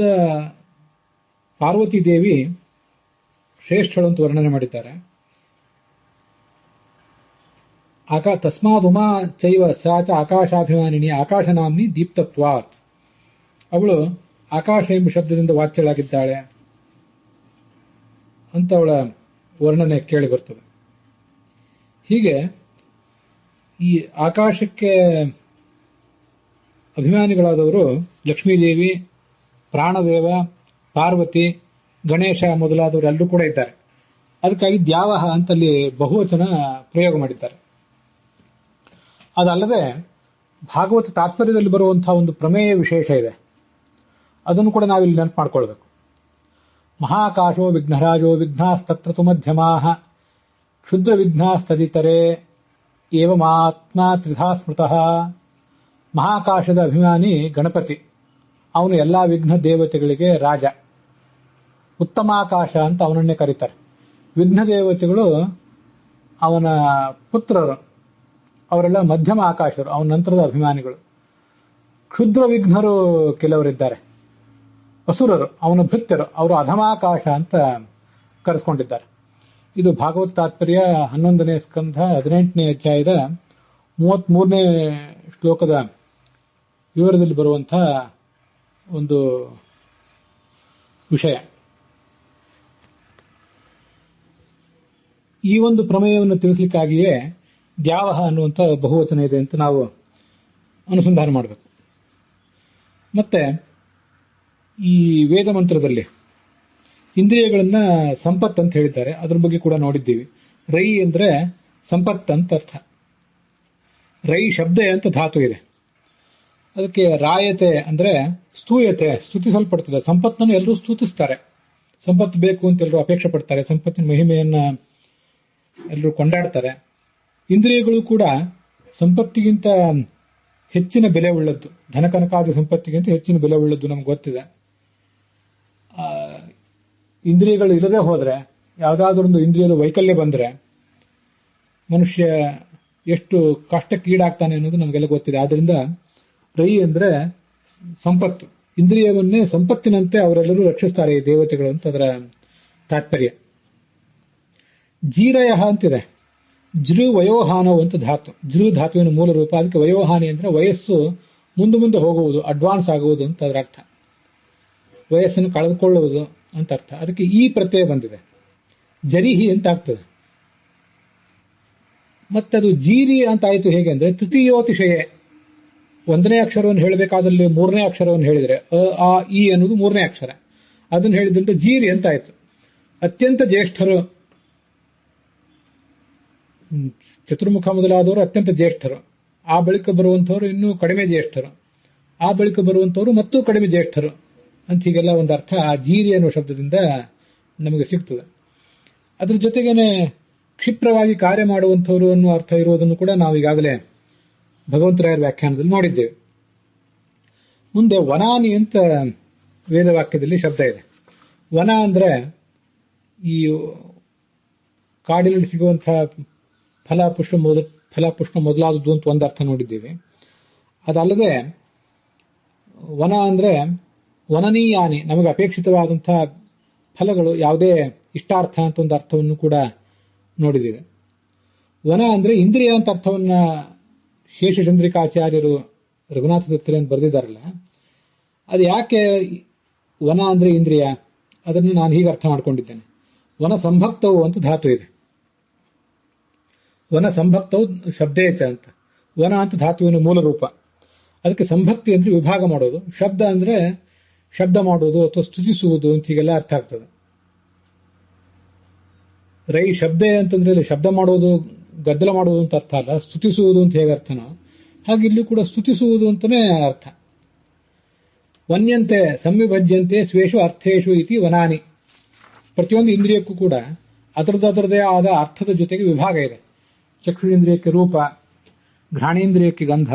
ಪಾರ್ವತಿ ದೇವಿ ಶ್ರೇಷ್ಠಳು ಅಂತ ವರ್ಣನೆ ಮಾಡಿದ್ದಾರೆ. ತಸ್ಮಾದ್ ಉಮಾ ಚೈವ ಸಾಚ ಆಕಾಶಾಭಿಮಾನಿನಿ ಆಕಾಶನಾಮ್ನಿ ದೀಪ್ತತ್ವಾತ್, ಅವಳು ಆಕಾಶ ಎಂಬ ಶಬ್ದದಿಂದ ವಾಚ್ಯಳಾಗಿದ್ದಾಳೆ ಅಂತ ಅವಳ ವರ್ಣನೆ ಕೇಳಿ ಬರ್ತದೆ. ಹೀಗೆ ಈ ಆಕಾಶಕ್ಕೆ ಅಭಿಮಾನಿಗಳಾದವರು ಲಕ್ಷ್ಮೀದೇವಿ, ಪ್ರಾಣದೇವ, ಪಾರ್ವತಿ, ಗಣೇಶ ಮೊದಲಾದವರೆಲ್ಲರೂ ಕೂಡ ಇದ್ದಾರೆ. ಅದಕ್ಕಾಗಿ ದ್ಯಾವಹ ಅಂತಲ್ಲಿ ಬಹುವಚನ ಪ್ರಯೋಗ ಮಾಡಿದ್ದಾರೆ. ಅದಲ್ಲದೆ ಭಾಗವತ ತಾತ್ಪರ್ಯದಲ್ಲಿ ಬರುವಂತಹ ಒಂದು ಪ್ರಮೇಯ ವಿಶೇಷ ಇದೆ. ಅದನ್ನು ಕೂಡ ನಾವಿಲ್ಲಿ ನೆನಪು ಮಾಡ್ಕೊಳ್ಬೇಕು. ಮಹಾಕಾಶೋ ವಿಘ್ನರಾಜೋ ವಿಘ್ನಾಸ್ತತ್ರ ತು ಮಧ್ಯಮಾಹ ಕ್ಷುದ್ರ ವಿಘ್ನಾಸ್ತದಿತರೆ ಏವಮಾತ್ಮ ತ್ರಿಧಾ ಸ್ಮೃತಃ. ಮಹಾಕಾಶದ ಅಭಿಮಾನಿ ಗಣಪತಿ, ಅವನು ಎಲ್ಲಾ ವಿಘ್ನ ದೇವತೆಗಳಿಗೆ ರಾಜ. ಉತ್ತಮಾಕಾಶ ಅಂತ ಅವನನ್ನೇ ಕರೀತಾರೆ. ವಿಘ್ನ ದೇವತೆಗಳು ಅವನ ಪುತ್ರರು, ಅವರೆಲ್ಲ ಮಧ್ಯಮ ಆಕಾಶರು, ಅವನ ನಂತರದ ಅಭಿಮಾನಿಗಳು. ಕ್ಷುದ್ರ ವಿಘ್ನರು ಕೆಲವರಿದ್ದಾರೆ, ಅಸುರರು, ಅವನ ಭೃತ್ಯರು, ಅವರು ಅಧಮಾಕಾಶ ಅಂತ ಕರೆಸ್ಕೊಂಡಿದ್ದಾರೆ. ಇದು ಭಾಗವತ ತಾತ್ಪರ್ಯ 11ನೇ ಸ್ಕಂಧ 18ನೇ ಅಧ್ಯಾಯದ 33ನೇ ಶ್ಲೋಕದ ವಿವರದಲ್ಲಿ ಬರುವಂತಹ ಒಂದು ವಿಷಯ. ಈ ಒಂದು ಪ್ರಮೇಯವನ್ನು ತಿಳಿಸಲಿಕ್ಕಾಗಿಯೇ ದ್ಯಾವಹ ಅನ್ನುವಂಥ ಬಹುವಚನ ಇದೆ ಅಂತ ನಾವು ಅನುಸಂಧಾನ ಮಾಡಬೇಕು. ಮತ್ತೆ ಈ ವೇದ ಮಂತ್ರದಲ್ಲಿ ಇಂದ್ರಿಯಗಳನ್ನ ಸಂಪತ್ ಅಂತ ಹೇಳಿದ್ದಾರೆ. ಅದ್ರ ಬಗ್ಗೆ ಕೂಡ ನೋಡಿದ್ದೀವಿ. ರೈ ಅಂದ್ರೆ ಸಂಪತ್ ಅಂತ ಅರ್ಥ. ರೈ ಶಬ್ದ ಅಂತ ಧಾತು ಇದೆ. ಅದಕ್ಕೆ ರಾಯತೆ ಅಂದ್ರೆ ಸ್ತೂಯತೆ, ಸ್ತುತಿಸಲ್ಪಡ್ತದೆ. ಸಂಪತ್ತನ್ನು ಎಲ್ಲರೂ ಸ್ತುತಿಸ್ತಾರೆ. ಸಂಪತ್ತು ಬೇಕು ಅಂತ ಎಲ್ಲರೂ ಅಪೇಕ್ಷೆ ಪಡ್ತಾರೆ. ಸಂಪತ್ತಿನ ಮಹಿಮೆಯನ್ನ ಎಲ್ಲರೂ ಕೊಂಡಾಡ್ತಾರೆ. ಇಂದ್ರಿಯಗಳು ಕೂಡ ಸಂಪತ್ತಿಗಿಂತ ಹೆಚ್ಚಿನ ಬೆಲೆ ಉಳ್ಳದ್ದು, ಧನಕನಕಾದಿ ಸಂಪತ್ತಿಗಿಂತ ಹೆಚ್ಚಿನ ಬೆಲೆ ಉಳ್ಳದ್ದು ನಮ್ಗೆ ಗೊತ್ತಿದೆ. ಇಂದ್ರಿಯಗಳು ಇಲ್ಲದೆ ಹೋದ್ರೆ, ಯಾವುದಾದ್ರೊಂದು ಇಂದ್ರಿಯದ ವೈಕಲ್ಯ ಬಂದ್ರೆ ಮನುಷ್ಯ ಎಷ್ಟು ಕಷ್ಟಕ್ಕೀಡಾಗ್ತಾನೆ ಅನ್ನೋದು ನಮಗೆಲ್ಲ ಗೊತ್ತಿದೆ. ಆದ್ರಿಂದ ರೈ ಅಂದ್ರೆ ಸಂಪತ್ತು. ಇಂದ್ರಿಯವನ್ನೇ ಸಂಪತ್ತಿನಂತೆ ಅವರೆಲ್ಲರೂ ರಕ್ಷಿಸ್ತಾರೆ ಈ ದೇವತೆಗಳು ಅಂತ ಅದರ ತಾತ್ಪರ್ಯ. ಜೀರಯ ಅಂತಿದೆ. ಜೃ ವಯೋಹಾನವು ಅಂತ ಧಾತು. ಜೃ ಧಾತುವಿನ ಮೂಲ ರೂಪ. ಅದಕ್ಕೆ ವಯೋಹಾನಿ ಅಂದ್ರೆ ವಯಸ್ಸು ಮುಂದೆ ಹೋಗುವುದು, ಅಡ್ವಾನ್ಸ್ ಆಗುವುದು ಅಂತ ಅದರ ಅರ್ಥ. ವಯಸ್ಸನ್ನು ಕಳೆದುಕೊಳ್ಳುವುದು ಅಂತ ಅರ್ಥ. ಅದಕ್ಕೆ ಈ ಪ್ರತ್ಯಯ ಬಂದಿದೆ. ಜರಿಹಿ ಅಂತ ಆಗ್ತದೆ. ಮತ್ತದು ಜೀರಿ ಅಂತ ಆಯಿತು. ಹೇಗೆ ಅಂದ್ರೆ ತೃತೀಯೋತಿಶಯ, 1ನೇ ಅಕ್ಷರವನ್ನು ಹೇಳಬೇಕಾದಲ್ಲಿ 3ನೇ ಅಕ್ಷರವನ್ನು ಹೇಳಿದ್ರೆ ಅ ಆ ಇ ಅನ್ನೋದು 3ನೇ ಅಕ್ಷರ. ಅದನ್ನು ಹೇಳಿದ್ರಿಂದ ಜೀರಿ ಅಂತ ಆಯ್ತು. ಅತ್ಯಂತ ಜ್ಯೇಷ್ಠರು, ಚತುರ್ಮುಖ ಮೊದಲಾದವರು ಅತ್ಯಂತ ಜ್ಯೇಷ್ಠರು. ಆ ಬಳಿಕ ಬರುವಂತವರು ಇನ್ನೂ ಕಡಿಮೆ ಜ್ಯೇಷ್ಠರು. ಆ ಬಳಿಕ ಬರುವಂತವರು ಮತ್ತೂ ಕಡಿಮೆ ಜ್ಯೇಷ್ಠರು ಅಂತ ಹೀಗೆಲ್ಲ ಒಂದು ಅರ್ಥ ಆ ಜೀರಿ ಅನ್ನುವ ಶಬ್ದದಿಂದ ನಮಗೆ ಸಿಗ್ತದೆ. ಅದ್ರ ಜೊತೆಗೇನೆ ಕ್ಷಿಪ್ರವಾಗಿ ಕಾರ್ಯ ಮಾಡುವಂಥವರು ಅನ್ನುವ ಅರ್ಥ ಇರುವುದನ್ನು ಕೂಡ ನಾವು ಈಗಾಗಲೇ ಭಗವಂತರಾಯರ ವ್ಯಾಖ್ಯಾನದಲ್ಲಿ ನೋಡಿದ್ದೇವೆ. ಮುಂದೆ ವನಾನಿ ಅಂತ ವೇದವಾಕ್ಯದಲ್ಲಿ ಶಬ್ದ ಇದೆ. ವನ ಅಂದ್ರೆ ಈ ಕಾಡಿನಲ್ಲಿ ಸಿಗುವಂತಹ ಫಲಪುಷ್ಪ ಮೊದಲಾದದ್ದು ಅಂತ ಒಂದು ಅರ್ಥ ನೋಡಿದ್ದೀವಿ. ಅದಲ್ಲದೆ ವನ ಅಂದ್ರೆ ವನನೀಯಾನಿ, ನಮಗೆ ಅಪೇಕ್ಷಿತವಾದಂತಹ ಫಲಗಳು, ಯಾವುದೇ ಇಷ್ಟಾರ್ಥ ಅಂತ ಒಂದು ಅರ್ಥವನ್ನು ಕೂಡ ನೋಡಿದ್ದೀವಿ. ವನ ಅಂದ್ರೆ ಇಂದ್ರಿಯ ಅಂತ ಅರ್ಥವನ್ನ ಶೇಷಚಂದ್ರಿಕಾಚಾರ್ಯರು ರಘುನಾಥ ತೀರ್ಥರಲ್ಲಿ ಬರೆದಿದ್ದಾರಲ್ಲ, ಅದು ಯಾಕೆ ವನ ಅಂದ್ರೆ ಇಂದ್ರಿಯ, ಅದನ್ನು ನಾನು ಹೀಗೆ ಅರ್ಥ ಮಾಡ್ಕೊಂಡಿದ್ದೇನೆ. ವನ ಸಂಭಕ್ತವು ಅಂತ ಧಾತು ಇದೆ. ವನ ಸಂಭಕ್ತವು ಶಬ್ದೇಚ ಅಂತ. ವನ ಅಂತ ಧಾತುವಿನ ಮೂಲ ರೂಪ. ಅದಕ್ಕೆ ಸಂಭಕ್ತಿ ಅಂದ್ರೆ ವಿಭಾಗ ಮಾಡೋದು, ಶಬ್ದ ಅಂದ್ರೆ ಶಬ್ದ ಮಾಡೋದು ಅಥವಾ ಸ್ತುತಿಸುವುದು ಅಂತ ಹೀಗೆಲ್ಲ ಅರ್ಥ ಆಗ್ತದೆ. ರೈ ಶಬ್ದೆ ಅಂತಂದ್ರೆ ಶಬ್ದ ಮಾಡೋದು, ಗದ್ದಲ ಮಾಡೋದು ಅಂತ ಅರ್ಥ ಅಲ್ಲ. ಸ್ತುತಿಸುವುದು ಅಂತ ಹೇಗೆ ಅರ್ಥನೋ ಹಾಗೆ ಇಲ್ಲಿ ಕೂಡ ಸ್ತುತಿಸುವುದು ಅಂತಾನೆ ಅರ್ಥ. ವನ್ಯಂತೆ ಸಂವಿಭಜ್ಯಂತೆ ಸ್ವೇಷು ಅರ್ಥೇಶು ಇತಿ ವನಾನಿ. ಪ್ರತಿಯೊಂದು ಇಂದ್ರಿಯಕ್ಕೂ ಕೂಡ ಅದರದೇ ಆದ ಅರ್ಥದ ಜೊತೆಗೆ ವಿಭಾಗ ಇದೆ. ಚಕ್ಷುರೇಂದ್ರಿಯಕ್ಕೆ ರೂಪ, ಘ್ರಾಣೇಂದ್ರಿಯಕ್ಕೆ ಗಂಧ,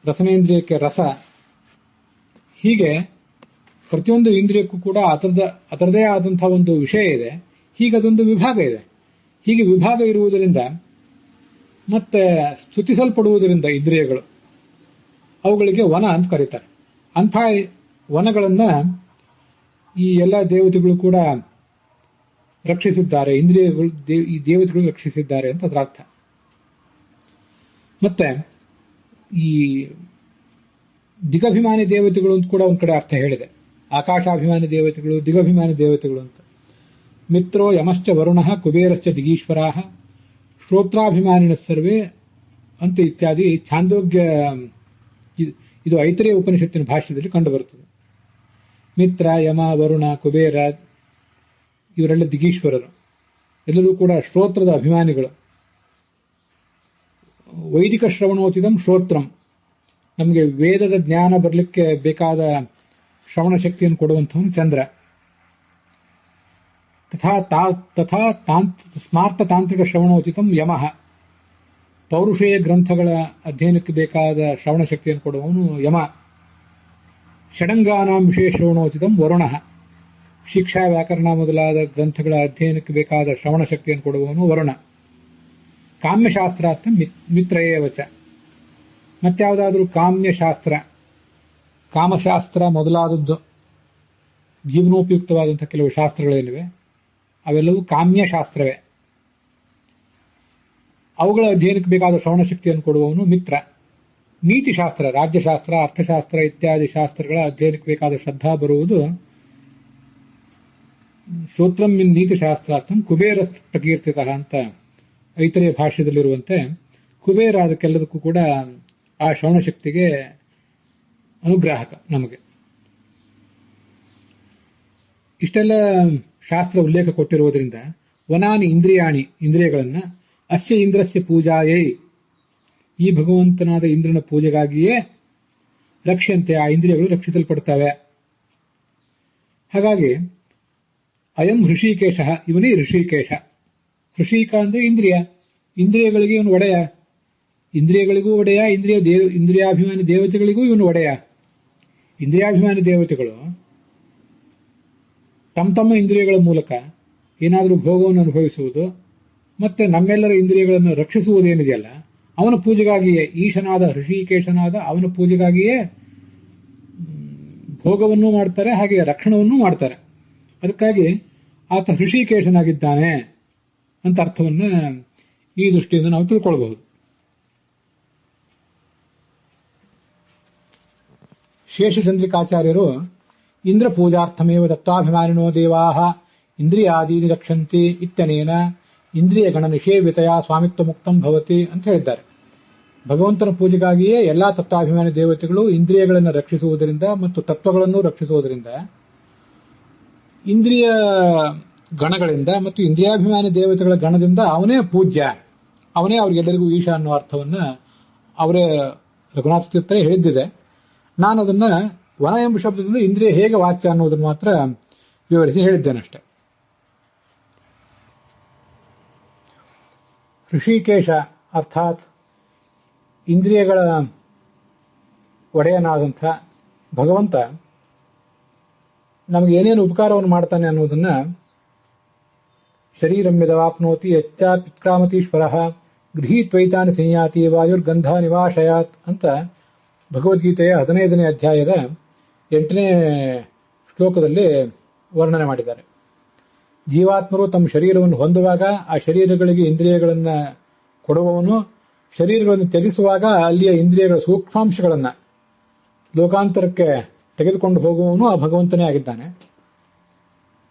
ರಸನೇಂದ್ರಿಯಕ್ಕೆ ರಸ. ಹೀಗೆ ಪ್ರತಿಯೊಂದು ಇಂದ್ರಿಯಕ್ಕೂ ಕೂಡ ಅದರದೇ ಆದಂತಹ ಒಂದು ವಿಷಯ ಇದೆ. ಹೀಗೆ ಅದೊಂದು ವಿಭಾಗ ಇದೆ. ಹೀಗೆ ವಿಭಾಗ ಇರುವುದರಿಂದ ಮತ್ತೆ ಸ್ತುತಿಸಲ್ಪಡುವುದರಿಂದ ಇಂದ್ರಿಯಗಳು, ಅವುಗಳಿಗೆ ವನ ಅಂತ ಕರೀತಾರೆ. ಅಂಥ ವನಗಳನ್ನ ಈ ಎಲ್ಲ ದೇವತೆಗಳು ಕೂಡ ರಕ್ಷಿಸಿದ್ದಾರೆ. ಇಂದ್ರಿಯಗಳು ಈ ದೇವತೆಗಳು ರಕ್ಷಿಸಿದ್ದಾರೆ ಅಂತ ಅದರ ಅರ್ಥ. ಮತ್ತೆ ಈ ದಿಗಭಿಮಾನಿ ದೇವತೆಗಳು ಅಂತ ಕೂಡ ಒಂದ್ ಕಡೆ ಅರ್ಥ ಹೇಳಿದೆ. ಆಕಾಶಾಭಿಮಾನಿ ದೇವತೆಗಳು, ದಿಗಭಿಮಾನಿ ದೇವತೆಗಳು ಅಂತ. ಮಿತ್ರೋ ಯಮಶ್ಚ ವರುಣಃ ಕುಬೇರಶ್ಚ ದಿಗೀಶ್ವರಾಃ ಶ್ರೋತ್ರಾಭಿಮಾನಿನ ಸರ್ವೇ ಅಂತ ಇತ್ಯಾದಿ ಛಾಂದೋಗ್ಯ, ಇದು ಐತರೇಯ ಉಪನಿಷತ್ತಿನ ಭಾಷ್ಯದಲ್ಲಿ ಕಂಡುಬರುತ್ತದೆ. ಮಿತ್ರ, ಯಮ, ವರುಣ, ಕುಬೇರ ಇವರೆಲ್ಲ ದಿಗೀಶ್ವರರು, ಎಲ್ಲರೂ ಕೂಡ ಶ್ರೋತ್ರದ ಅಭಿಮಾನಿಗಳು. ವೈದಿಕ ಶ್ರವಣೋಚಿತಂ ಶ್ರೋತ್ರಂ, ನಮಗೆ ವೇದದ ಜ್ಞಾನ ಬರಲಿಕ್ಕೆ ಬೇಕಾದ ಶ್ರವಣ ಶಕ್ತಿಯನ್ನು ಕೊಡುವಂಥವನು ಚಂದ್ರ. ತಥಾ ಸ್ಮಾರ್ಥ ತಾಂತ್ರಿಕ ಶ್ರವಣೋಚಿತಂ ಯಮಃ, ಪೌರುಷೇಯ ಗ್ರಂಥಗಳ ಅಧ್ಯಯನಕ್ಕೆ ಬೇಕಾದ ಶ್ರವಣ ಶಕ್ತಿಯನ್ನು ಕೊಡುವವನು ಯಮ. ಷಡಂಗಾನಾಂ ವಿಶೇಷ ಶ್ರವಣೋಚಿತಂ ವರುಣಃ, ಶಿಕ್ಷಾ ವ್ಯಾಕರಣ ಮೊದಲಾದ ಗ್ರಂಥಗಳ ಅಧ್ಯಯನಕ್ಕೆ ಬೇಕಾದ ಶ್ರವಣ ಶಕ್ತಿಯನ್ನು ಕೊಡುವವನು ವರುಣ. ಕಾಮ್ಯಶಾಸ್ತ್ರಾರ್ಥ ಮಿತ್ರಯೇವಚ, ಮತ್ಯಾವುದಾದರೂ ಕಾಮ್ಯಶಾಸ್ತ್ರ, ಕಾಮಶಾಸ್ತ್ರ ಮೊದಲಾದದ್ದು ಜೀವನೋಪಯುಕ್ತವಾದಂತಹ ಕೆಲವು ಶಾಸ್ತ್ರಗಳೇನಿವೆ ಅವೆಲ್ಲವೂ ಕಾಮ್ಯಶಾಸ್ತ್ರವೇ. ಅವುಗಳ ಅಧ್ಯಯನಕ್ಕೆ ಬೇಕಾದ ಶ್ರವಣ ಶಕ್ತಿಯನ್ನು ಕೊಡುವವನು ಮಿತ್ರ. ನೀತಿಶಾಸ್ತ್ರ, ರಾಜ್ಯಶಾಸ್ತ್ರ, ಅರ್ಥಶಾಸ್ತ್ರ ಇತ್ಯಾದಿ ಶಾಸ್ತ್ರಗಳ ಅಧ್ಯಯನಕ್ಕೆ ಬೇಕಾದ ಶ್ರದ್ಧಾ ಬರುವುದು ಶ್ರೋತ್ರಂ ನೀತಿಶಾಸ್ತ್ರಾರ್ಥಂ ಕುಬೇರ ಪ್ರಕೀರ್ತಿತ ಅಂತ ಐತರೇಯ ಭಾಷ್ಯದಲ್ಲಿರುವಂತೆ ಕುಬೇರ ಅದಕ್ಕೆಲ್ಲದಕ್ಕೂ ಕೂಡ ಆ ಶ್ರವಣ ಶಕ್ತಿಗೆ ಅನುಗ್ರಾಹಕ ನಮಗೆ. ಇಷ್ಟೆಲ್ಲ ಶಾಸ್ತ್ರ ಉಲ್ಲೇಖ ಕೊಟ್ಟಿರುವುದರಿಂದ ವನಾನಿ ಇಂದ್ರಿಯಾಣಿ, ಇಂದ್ರಿಯಗಳನ್ನ ಅಸ್ಯ ಇಂದ್ರಸ್ಯ ಪೂಜಾಯೈ, ಈ ಭಗವಂತನಾದ ಇಂದ್ರನ ಪೂಜೆಗಾಗಿಯೇ ರಕ್ಷ್ಯಂತೆ, ಆ ಇಂದ್ರಿಯಗಳು ರಕ್ಷಿಸಲ್ಪಡ್ತವೆ. ಹಾಗಾಗಿ ಅಯಂ ಹೃಷಿಕೇಶ, ಇವನೇ ಋಷಿಕೇಶ. ಹೃಷಿಕ ಅಂದ್ರೆ ಇಂದ್ರಿಯ, ಇಂದ್ರಿಯಗಳಿಗೆ ಇವನು ಒಡೆಯ, ಇಂದ್ರಿಯಗಳಿಗೂ ಒಡೆಯ, ಇಂದ್ರಿಯಾಭಿಮಾನಿ ದೇವತೆಗಳಿಗೂ ಇವನು ಒಡೆಯ. ಇಂದ್ರಿಯಾಭಿಮಾನಿ ದೇವತೆಗಳು ತಮ್ಮ ಇಂದ್ರಿಯಗಳ ಮೂಲಕ ಏನಾದರೂ ಭೋಗವನ್ನು ಅನುಭವಿಸುವುದು ಮತ್ತೆ ನಮ್ಮೆಲ್ಲರ ಇಂದ್ರಿಯಗಳನ್ನು ರಕ್ಷಿಸುವುದೇನಿದೆಯಲ್ಲ ಅವನ ಪೂಜೆಗಾಗಿಯೇ, ಈಶನಾದ ಹೃಷಿಕೇಶನಾದ ಅವನ ಪೂಜೆಗಾಗಿಯೇ ಭೋಗವನ್ನೂ ಮಾಡ್ತಾರೆ, ಹಾಗೆ ರಕ್ಷಣವನ್ನೂ ಮಾಡ್ತಾರೆ. ಅದಕ್ಕಾಗಿ ಆತ ಹೃಷಿಕೇಶನಾಗಿದ್ದಾನೆ ಅಂತ ಅರ್ಥವನ್ನ ಈ ದೃಷ್ಟಿಯಿಂದ ನಾವು ತಿಳ್ಕೊಳ್ಬಹುದು. ಶೇಷಚಂದ್ರಿಕಾಚಾರ್ಯರು ಇಂದ್ರ ಪೂಜಾರ್ಥಮೇವ ತತ್ವಾಭಿಮಾನಿನೋ ದೇವಾಹ ಇಂದ್ರಿಯಾದೀನಿ ರಕ್ಷಂತಿ ಇತ್ಯನೇನ ಇಂದ್ರಿಯ ಗಣ ನಿಷೇವಿತಯ ಸ್ವಾಮಿತ್ವ ಮುಕ್ತಂ ಭವತಿ ಅಂತ ಹೇಳಿದ್ದಾರೆ. ಭಗವಂತನ ಪೂಜೆಗಾಗಿಯೇ ಎಲ್ಲಾ ತತ್ವಾಭಿಮಾನಿ ದೇವತೆಗಳು ಇಂದ್ರಿಯಗಳನ್ನು ರಕ್ಷಿಸುವುದರಿಂದ ಮತ್ತು ತತ್ವಗಳನ್ನು ರಕ್ಷಿಸುವುದರಿಂದ ಇಂದ್ರಿಯ ಗಣಗಳಿಂದ ಮತ್ತು ಇಂದ್ರಿಯಾಭಿಮಾನಿ ದೇವತೆಗಳ ಗಣದಿಂದ ಅವನೇ ಪೂಜ್ಯ, ಅವನೇ ಅವ್ರಿಗೆಲ್ಲರಿಗೂ ಈಶ ಅನ್ನೋ ಅರ್ಥವನ್ನ ಅವರೇ ರಘುನಾಥ ತೀರ್ಥರೇ ಹೇಳಿದ್ದಿದೆ. ನಾನು ಅದನ್ನ ವನ ಎಂಬ ಶಬ್ದದಿಂದ ಇಂದ್ರಿಯ ಹೇಗೆ ವಾಚ್ಯ ಅನ್ನೋದನ್ನು ಮಾತ್ರ ವಿವರಿಸಿ ಹೇಳಿದ್ದೇನಷ್ಟೆ. ಋಷಿಕೇಶ ಅರ್ಥಾತ್ ಇಂದ್ರಿಯಗಳ ಒಡೆಯನಾದಂಥ ಭಗವಂತ ನಮಗೆ ಏನೇನು ಉಪಕಾರವನ್ನು ಮಾಡ್ತಾನೆ ಅನ್ನೋದನ್ನ ಶರೀರಂ ಯದವಾಪ್ನೋತಿ ಯಚ್ಚಾತ್ಕ್ರಾಮತೀಶ್ವರ ಗೃಹೀತ್ವೈತಾನಿ ಸಂಯಾತಿ ವಾಯುರ್ಗಂಧ ನಿವಾಶಯಾತ್ ಅಂತ ಭಗವದ್ಗೀತೆಯ 15ನೇ ಅಧ್ಯಾಯದ 8ನೇ ಶ್ಲೋಕದಲ್ಲಿ ವರ್ಣನೆ ಮಾಡಿದ್ದಾರೆ. ಜೀವಾತ್ಮರು ತಮ್ಮ ಶರೀರವನ್ನು ಹೊಂದುವಾಗ ಆ ಶರೀರಗಳಿಗೆ ಇಂದ್ರಿಯಗಳನ್ನು ಕೊಡುವವನು, ಶರೀರಗಳನ್ನು ತ್ಯಜಿಸುವಾಗ ಅಲ್ಲಿಯ ಇಂದ್ರಿಯಗಳ ಸೂಕ್ಷ್ಮಾಂಶಗಳನ್ನು ಲೋಕಾಂತರಕ್ಕೆ ತೆಗೆದುಕೊಂಡು ಹೋಗುವವನು ಆ ಭಗವಂತನೇ ಆಗಿದ್ದಾನೆ.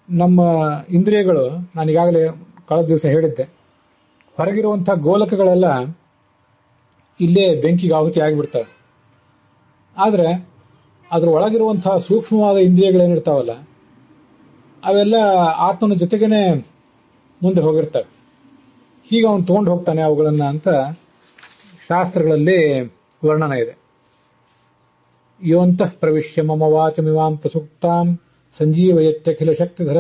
ನಮ್ಮ ಇಂದ್ರಿಯಗಳು, ನಾನೀಗಾಗಲೇ ಕಳೆದ ದಿವಸ ಹೇಳಿದ್ದೆ, ಹೊರಗಿರುವಂತಹ ಗೋಲಕಗಳೆಲ್ಲ ಇಲ್ಲೇ ಬೆಂಕಿಗೆ ಆಹುತಿ ಆಗಿಬಿಡ್ತವೆ. ಆದರೆ ಅದರ ಒಳಗಿರುವಂತಹ ಸೂಕ್ಷ್ಮವಾದ ಇಂದ್ರಿಯಗಳೇನಿರ್ತಾವಲ್ಲ ಅವೆಲ್ಲ ಆತ್ಮನ ಜೊತೆಗೇನೆ ಮುಂದೆ ಹೋಗಿರ್ತವೆ. ಹೀಗೆ ಅವನು ತಗೊಂಡು ಹೋಗ್ತಾನೆ ಅವುಗಳನ್ನ ಅಂತ ಶಾಸ್ತ್ರಗಳಲ್ಲಿ ವರ್ಣನೆ ಇದೆ. ಯೋಂತಃ ಪ್ರವಿಶ್ಯ ಮಮ ವಾಚಮಿವಾಂ ಪ್ರಸುಕ್ತಾಂ ಸಂಜೀವಯತ್ಯಖಿಲ ಶಕ್ತಿಧರ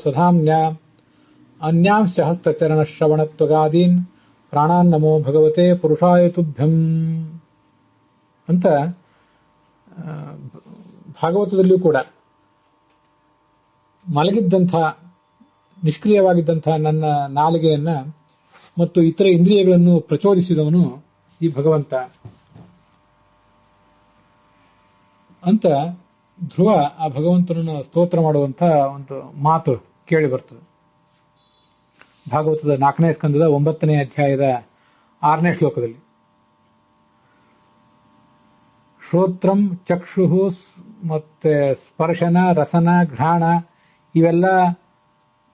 ಸ್ವಧಾಮ್ಯ ಅನ್ಯಾಂಶ್ಚ ಹಸ್ತಚರಣ ಶ್ರವಣತ್ವಗಾದೀನ್ ಪ್ರಾಣಾನ್ನಮೋ ಭಗವತೆ ಪುರುಷಾಯ ತುಭ್ಯಂ ಅಂತ ಭಾಗವತದಲ್ಲಿಯೂ ಕೂಡ ಮಲಗಿದ್ದಂಥ ನಿಷ್ಕ್ರಿಯವಾಗಿದ್ದಂಥ ನನ್ನ ನಾಲಿಗೆಯನ್ನ ಮತ್ತು ಇತರ ಇಂದ್ರಿಯಗಳನ್ನು ಪ್ರಚೋದಿಸಿದವನು ಈ ಭಗವಂತ ಅಂತ ಧ್ರುವ ಆ ಭಗವಂತನನ್ನು ಸ್ತೋತ್ರ ಮಾಡುವಂತ ಒಂದು ಮಾತು ಕೇಳಿ ಬರ್ತದೆ. ಭಾಗವತದ 4ನೇ ಸ್ಕಂದದ 9ನೇ ಅಧ್ಯಾಯದ 6ನೇ ಶ್ಲೋಕದಲ್ಲಿ ಶ್ರೋತ್ರಂ, ಚಕ್ಷು ಮತ್ತೆ ಸ್ಪರ್ಶನ, ರಸನ, ಘ್ರಾಣ ಇವೆಲ್ಲ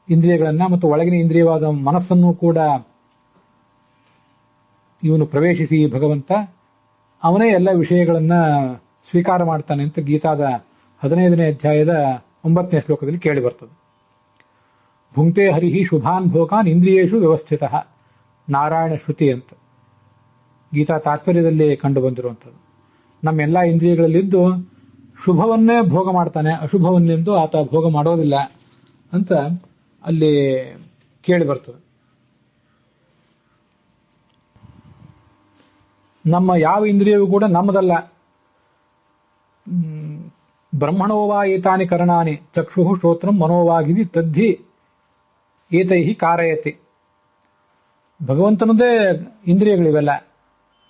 ಇಂದ್ರಿಯಗಳನ್ನ ಮತ್ತು ಒಳಗಿನ ಇಂದ್ರಿಯವಾದ ಮನಸ್ಸನ್ನು ಕೂಡ ಇವನು ಪ್ರವೇಶಿಸಿ ಭಗವಂತ ಅವನೇ ಎಲ್ಲ ವಿಷಯಗಳನ್ನ ಸ್ವೀಕಾರ ಮಾಡ್ತಾನೆ ಅಂತ ಗೀತಾದ 15ನೇ ಅಧ್ಯಾಯದ 9ನೇ ಶ್ಲೋಕದಲ್ಲಿ ಕೇಳಿ ಬರ್ತದೆ. ಭುಂಕ್ತೆ ಹರಿಹಿ ಶುಭಾನ್ ಭೋಗಾನ್ ಇಂದ್ರಿಯೇಷು ವ್ಯವಸ್ಥಿತ ನಾರಾಯಣ ಶ್ರುತಿ ಅಂತ ಗೀತಾ ತಾತ್ಪರ್ಯದಲ್ಲಿ ಕಂಡು ಬಂದಿರುವಂಥದ್ದು. ನಮ್ಮೆಲ್ಲ ಇಂದ್ರಿಯಗಳಲ್ಲಿದ್ದು ಶುಭವನ್ನೇ ಭೋಗ ಮಾಡ್ತಾನೆ, ಅಶುಭವನ್ನೆಂದು ಆತ ಭೋಗ ಮಾಡೋದಿಲ್ಲ ಅಂತ ಅಲ್ಲಿ ಕೇಳಿ ಬರ್ತದೆ. ನಮ್ಮ ಯಾವ ಇಂದ್ರಿಯವೂ ಕೂಡ ನಮ್ಮದಲ್ಲ. ಬ್ರಹ್ಮಣೋವಾ ಏತಾನಿ ಕರಣಾನಿ ಚಕ್ಷು ಶ್ರೋತ್ರಂ ಮನೋವಾಗಿದಿ ತದ್ಧಿ ಏತೈಹಿ ಕಾರಯತಿ. ಭಗವಂತನದೇ ಇಂದ್ರಿಯಗಳಿವೆಲ್ಲ.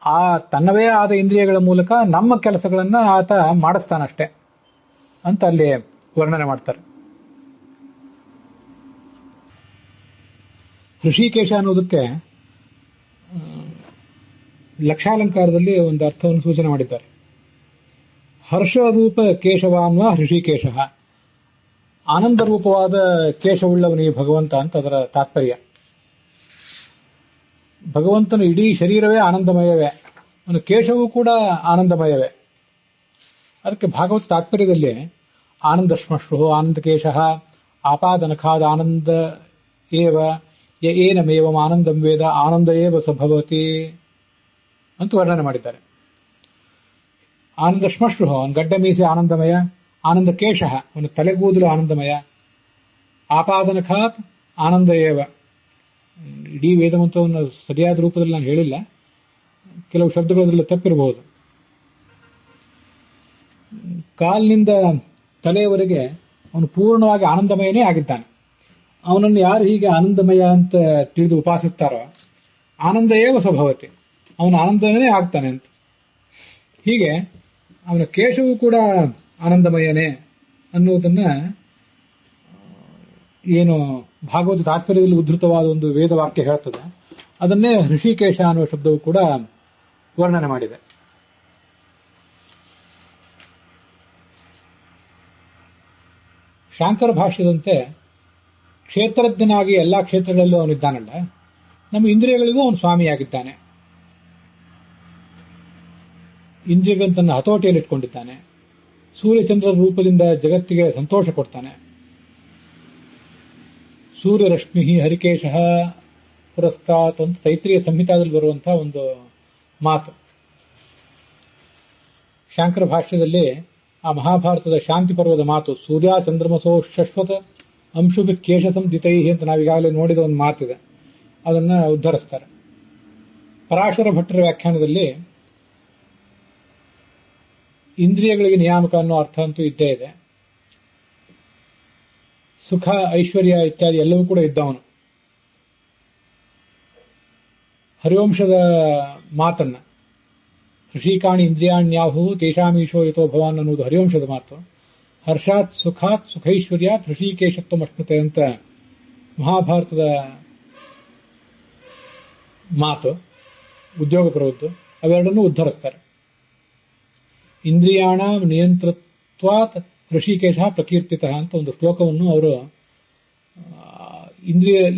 ಆ ತನ್ನವೇ ಆದ ಇಂದ್ರಿಯಗಳ ಮೂಲಕ ನಮ್ಮ ಕೆಲಸಗಳನ್ನ ಆತ ಮಾಡಿಸ್ತಾನಷ್ಟೆ ಅಂತ ಅಲ್ಲಿ ವರ್ಣನೆ ಮಾಡ್ತಾರೆ. ಋಷಿಕೇಶ ಅನ್ನೋದಕ್ಕೆ ಲಕ್ಷಾಲಂಕಾರದಲ್ಲಿ ಒಂದು ಅರ್ಥವನ್ನು ಸೂಚನೆ ಮಾಡಿದ್ದಾರೆ. ಹರ್ಷರೂಪ ಕೇಶವಾನ್ವ ಋಷಿಕೇಶ, ಆನಂದ ರೂಪವಾದ ಕೇಶವುಳ್ಳವನೇ ಭಗವಂತ ಅಂತ ಅದರ ತಾತ್ಪರ್ಯ. ಭಗವಂತನ ಇಡೀ ಶರೀರವೇ ಆನಂದಮಯವೇ, ಅವನ ಕೇಶವೂ ಕೂಡ ಆನಂದಮಯವೇ. ಅದಕ್ಕೆ ಭಾಗವತ ತಾತ್ಪರ್ಯದಲ್ಲಿ ಆನಂದ ಶ್ಮಶ್ರು ಆನಂದಕೇಶ ಆಪಾದನಖಾದ ಆನಂದ ಏವ ಏನಮೇವಂ ಆನಂದಂ ವೇದ ಆನಂದ ಏವ ಸಭವತಿ ಅಂತ ವರ್ಣನೆ ಮಾಡಿದ್ದಾರೆ. ಆನಂದ ಶ್ಮಶ್ರು ಅವನ ಗಡ್ಡ ಮೀಸೆ ಆನಂದಮಯ, ಆನಂದ ಕೇಶ ಅವನ ತಲೆಗೂದಲು ಆನಂದಮಯ, ಆಪಾದನಖಾತ್ ಆನಂದ ಏವ. ಇಡೀ ವೇದಮಂತ್ರವನ್ನು ಸರಿಯಾದ ರೂಪದಲ್ಲಿ ನಾನು ಹೇಳಿಲ್ಲ, ಕೆಲವು ಶಬ್ದಗಳಲ್ಲಿ ತಪ್ಪಿರಬಹುದು. ಕಾಲಿನಿಂದ ತಲೆಯವರೆಗೆ ಅವನು ಪೂರ್ಣವಾಗಿ ಆನಂದಮಯನೇ ಆಗಿದ್ದಾನೆ. ಅವನನ್ನು ಯಾರು ಹೀಗೆ ಆನಂದಮಯ ಅಂತ ತಿಳಿದು ಉಪಾಸಿಸ್ತಾರೋ ಆನಂದ ಏವ ಸ್ವಭಾವತಿ, ಅವನು ಆನಂದನೇ ಆಗ್ತಾನೆ ಅಂತ. ಹೀಗೆ ಅವನ ಕೇಶವೂ ಕೂಡ ಆನಂದಮಯನೇ ಅನ್ನುವುದನ್ನ ಏನು ಭಾಗವತ ತಾತ್ಪರ್ಯದಲ್ಲಿ ಉದ್ಧೃತವಾದ ಒಂದು ವೇದವಾಕ್ಯ ಹೇಳ್ತದೆ, ಅದನ್ನೇ ಋಷಿಕೇಶ ಅನ್ನುವ ಶಬ್ದವು ಕೂಡ ವರ್ಣನೆ ಮಾಡಿದೆ. ಶಾಂಕರ ಭಾಷ್ಯದಂತೆ ಕ್ಷೇತ್ರಜ್ಞನಾಗಿ ಎಲ್ಲಾ ಕ್ಷೇತ್ರಗಳಲ್ಲೂ ಅವನಿದ್ದಾನಲ್ಲ, ನಮ್ಮ ಇಂದ್ರಿಯಗಳಿಗೂ ಅವನು ಸ್ವಾಮಿಯಾಗಿದ್ದಾನೆ. ಇಂದ್ರಿಯಗಳನ್ನು ತನ್ನ ಹತೋಟಿಯಲ್ಲಿಟ್ಕೊಂಡಿದ್ದಾನೆ. ಸೂರ್ಯಚಂದ್ರರ ರೂಪದಿಂದ ಜಗತ್ತಿಗೆ ಸಂತೋಷ ಕೊಡ್ತಾನೆ. ಸೂರ್ಯರಶ್ಮಿ ಹರಿಕೇಶ ಪುರಸ್ತಾತ್ ಅಂತ ತೈತ್ರಿಯ ಸಂಹಿತಾದಲ್ಲಿ ಬರುವಂತಹ ಒಂದು ಮಾತು. ಶಾಂಕರ ಭಾಷ್ಯದಲ್ಲಿ ಆ ಮಹಾಭಾರತದ ಶಾಂತಿ ಪರ್ವದ ಮಾತು, ಸೂರ್ಯ ಚಂದ್ರಮಸೋ ಶಶ್ವತ ಅಂಶುಭಿ ಕೇಶ ಸಂಧಿತೈ ಅಂತ ನಾವೀಗಾಗಲೇ ನೋಡಿದ ಒಂದು ಮಾತಿದೆ, ಅದನ್ನ ಉದ್ಧರಿಸ್ತಾರೆ. ಪರಾಶರ ಭಟ್ಟರ ವ್ಯಾಖ್ಯಾನದಲ್ಲಿ ಇಂದ್ರಿಯಗಳಿಗೆ ನಿಯಾಮಕ ಅನ್ನೋ ಅರ್ಥ ಅಂತೂ ಇದ್ದೇ ಇದೆ. ಸುಖ, ಐಶ್ವರ್ಯ ಇತ್ಯಾದಿ ಎಲ್ಲವೂ ಕೂಡ ಇದ್ದವನು. ಹರಿವಂಶದ ಮಾತನ್ನ ಋಷಿಕಾಣಿ ಇಂದ್ರಿಯಾಣ್ಯಾಹು ತೇಷಾಮೀಶೋ ಯಥೋ ಭವಾನ್ ಅನ್ನುವುದು ಹರಿವಂಶದ ಮಾತು. ಹರ್ಷಾತ್ ಸುಖಾತ್ ಸುಖೈಶ್ವರ್ಯಾತ್ ಋಷಿಕೇಶತ್ವ ಅಶ್ನುತೆ ಅಂತ ಮಹಾಭಾರತದ ಮಾತು, ಉದ್ಯೋಗ ಪರ್ವದ್ದು. ಅವೆರಡನ್ನೂ ಉದ್ಧರಿಸ್ತಾರೆ. ಇಂದ್ರಿಯಾಣ ನಿಯಂತ್ರತ್ವಾತ್ ಋಷಿಕೇಶ ಪ್ರಕೀರ್ತಿತ ಅಂತ ಒಂದು ಶ್ಲೋಕವನ್ನು ಅವರು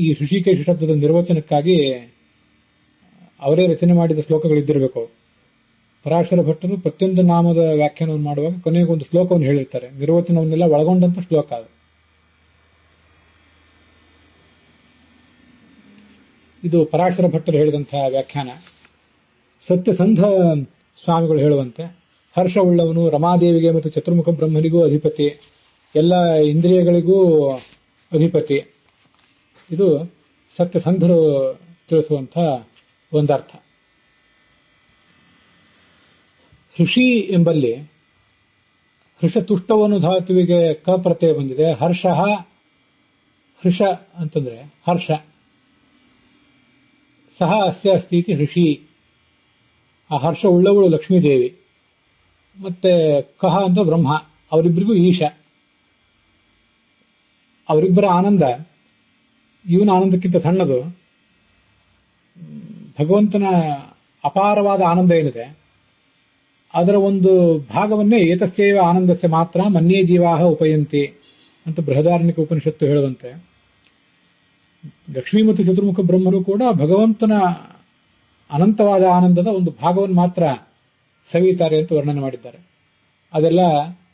ಈ ಋಷಿಕೇಶ ಶಬ್ದದ ನಿರ್ವಚನಕ್ಕಾಗಿ ಅವರೇ ರಚನೆ ಮಾಡಿದ ಶ್ಲೋಕಗಳಿದ್ದಿರಬೇಕು. ಪರಾಶರ ಭಟ್ಟರು ಪ್ರತಿಯೊಂದು ನಾಮದ ವ್ಯಾಖ್ಯಾನವನ್ನು ಮಾಡುವಾಗ ಕೊನೆಗೆ ಒಂದು ಶ್ಲೋಕವನ್ನು ಹೇಳಿರ್ತಾರೆ, ನಿರ್ವಚನವನ್ನೆಲ್ಲ ಒಳಗೊಂಡಂತ ಶ್ಲೋಕ ಅದು. ಇದು ಪರಾಶರ ಭಟ್ಟರು ಹೇಳಿದಂತಹ ವ್ಯಾಖ್ಯಾನ. ಸತ್ಯಸಂಧ ಸ್ವಾಮಿಗಳು ಹೇಳುವಂತೆ ಹರ್ಷವುಳ್ಳವನು ರಮಾದೇವಿಗೆ ಮತ್ತು ಚತುರ್ಮುಖ ಬ್ರಹ್ಮನಿಗೂ ಅಧಿಪತಿ, ಎಲ್ಲ ಇಂದ್ರಿಯಗಳಿಗೂ ಅಧಿಪತಿ. ಇದು ಸತ್ಯಸಂಧರು ತಿಳಿಸುವಂತಹ ಒಂದರ್ಥ. ಹೃಷಿ ಎಂಬಲ್ಲಿ ಹೃಷ ತುಷ್ಟವನು ಧಾತುವಿಗೆ ಕ ಪ್ರತ್ಯಯ ಬಂದಿದೆ. ಹರ್ಷ ಹೃಷ ಅಂತಂದ್ರೆ ಹರ್ಷ. ಸಹ ಅಸ್ಯ ಅಸ್ತೀತಿ ಹೃಷಿ. ಆ ಹರ್ಷ ಉಳ್ಳವಳು ಲಕ್ಷ್ಮೀದೇವಿ, ಮತ್ತೆ ಕಹ ಅಂತ ಬ್ರಹ್ಮ. ಅವರಿಬ್ಬರಿಗೂ ಈಶ. ಅವರಿಬ್ಬರ ಆನಂದ ಇವನ ಆನಂದಕ್ಕಿಂತ ಸಣ್ಣದು. ಭಗವಂತನ ಅಪಾರವಾದ ಆನಂದ ಏನಿದೆ ಅದರ ಒಂದು ಭಾಗವನ್ನೇ ಏತಸ್ಯೈವ ಆನಂದಸ್ಯ ಮಾತ್ರ ಮನ್ಯೇ ಜೀವಾಹ ಉಪಯಂತಿ ಅಂತ ಬೃಹದಾರಣ್ಯಕ ಉಪನಿಷತ್ತು ಹೇಳುವಂತೆ ಲಕ್ಷ್ಮೀ ಮತ್ತು ಚತುರ್ಮುಖ ಬ್ರಹ್ಮರು ಕೂಡ ಭಗವಂತನ ಅನಂತವಾದ ಆನಂದದ ಒಂದು ಭಾಗವನ್ನು ಮಾತ್ರ ಸವಿತಾರೆ ಅಂತ ವರ್ಣನೆ ಮಾಡಿದ್ದಾರೆ. ಅದೆಲ್ಲ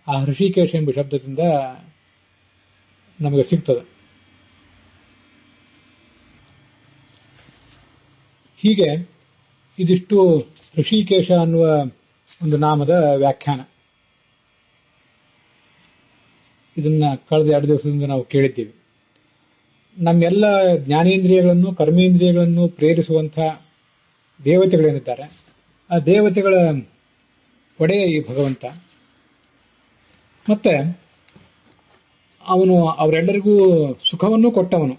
ಆ ಹೃಷಿಕೇಶ ಎಂಬ ಶಬ್ದದಿಂದ ನಮಗೆ ಸಿಗ್ತದೆ. ಹೀಗೆ ಇದಿಷ್ಟು ಹೃಷಿಕೇಶ ಅನ್ನುವ ಒಂದು ನಾಮದ ವ್ಯಾಖ್ಯಾನ. ಇದನ್ನ ಕಳೆದ 2 ದಿವಸದಿಂದ ನಾವು ಕೇಳಿದ್ದೀವಿ. ನಮ್ಮೆಲ್ಲ ಜ್ಞಾನೇಂದ್ರಿಯಗಳನ್ನು ಕರ್ಮೇಂದ್ರಿಯಗಳನ್ನು ಪ್ರೇರಿಸುವಂತಹ ದೇವತೆಗಳೇನಿದ್ದಾರೆ, ಆ ದೇವತೆಗಳ ಒಡೆಯ ಈ ಭಗವಂತ. ಮತ್ತೆ ಅವನು ಅವರೆಲ್ಲರಿಗೂ ಸುಖವನ್ನು ಕೊಟ್ಟವನು.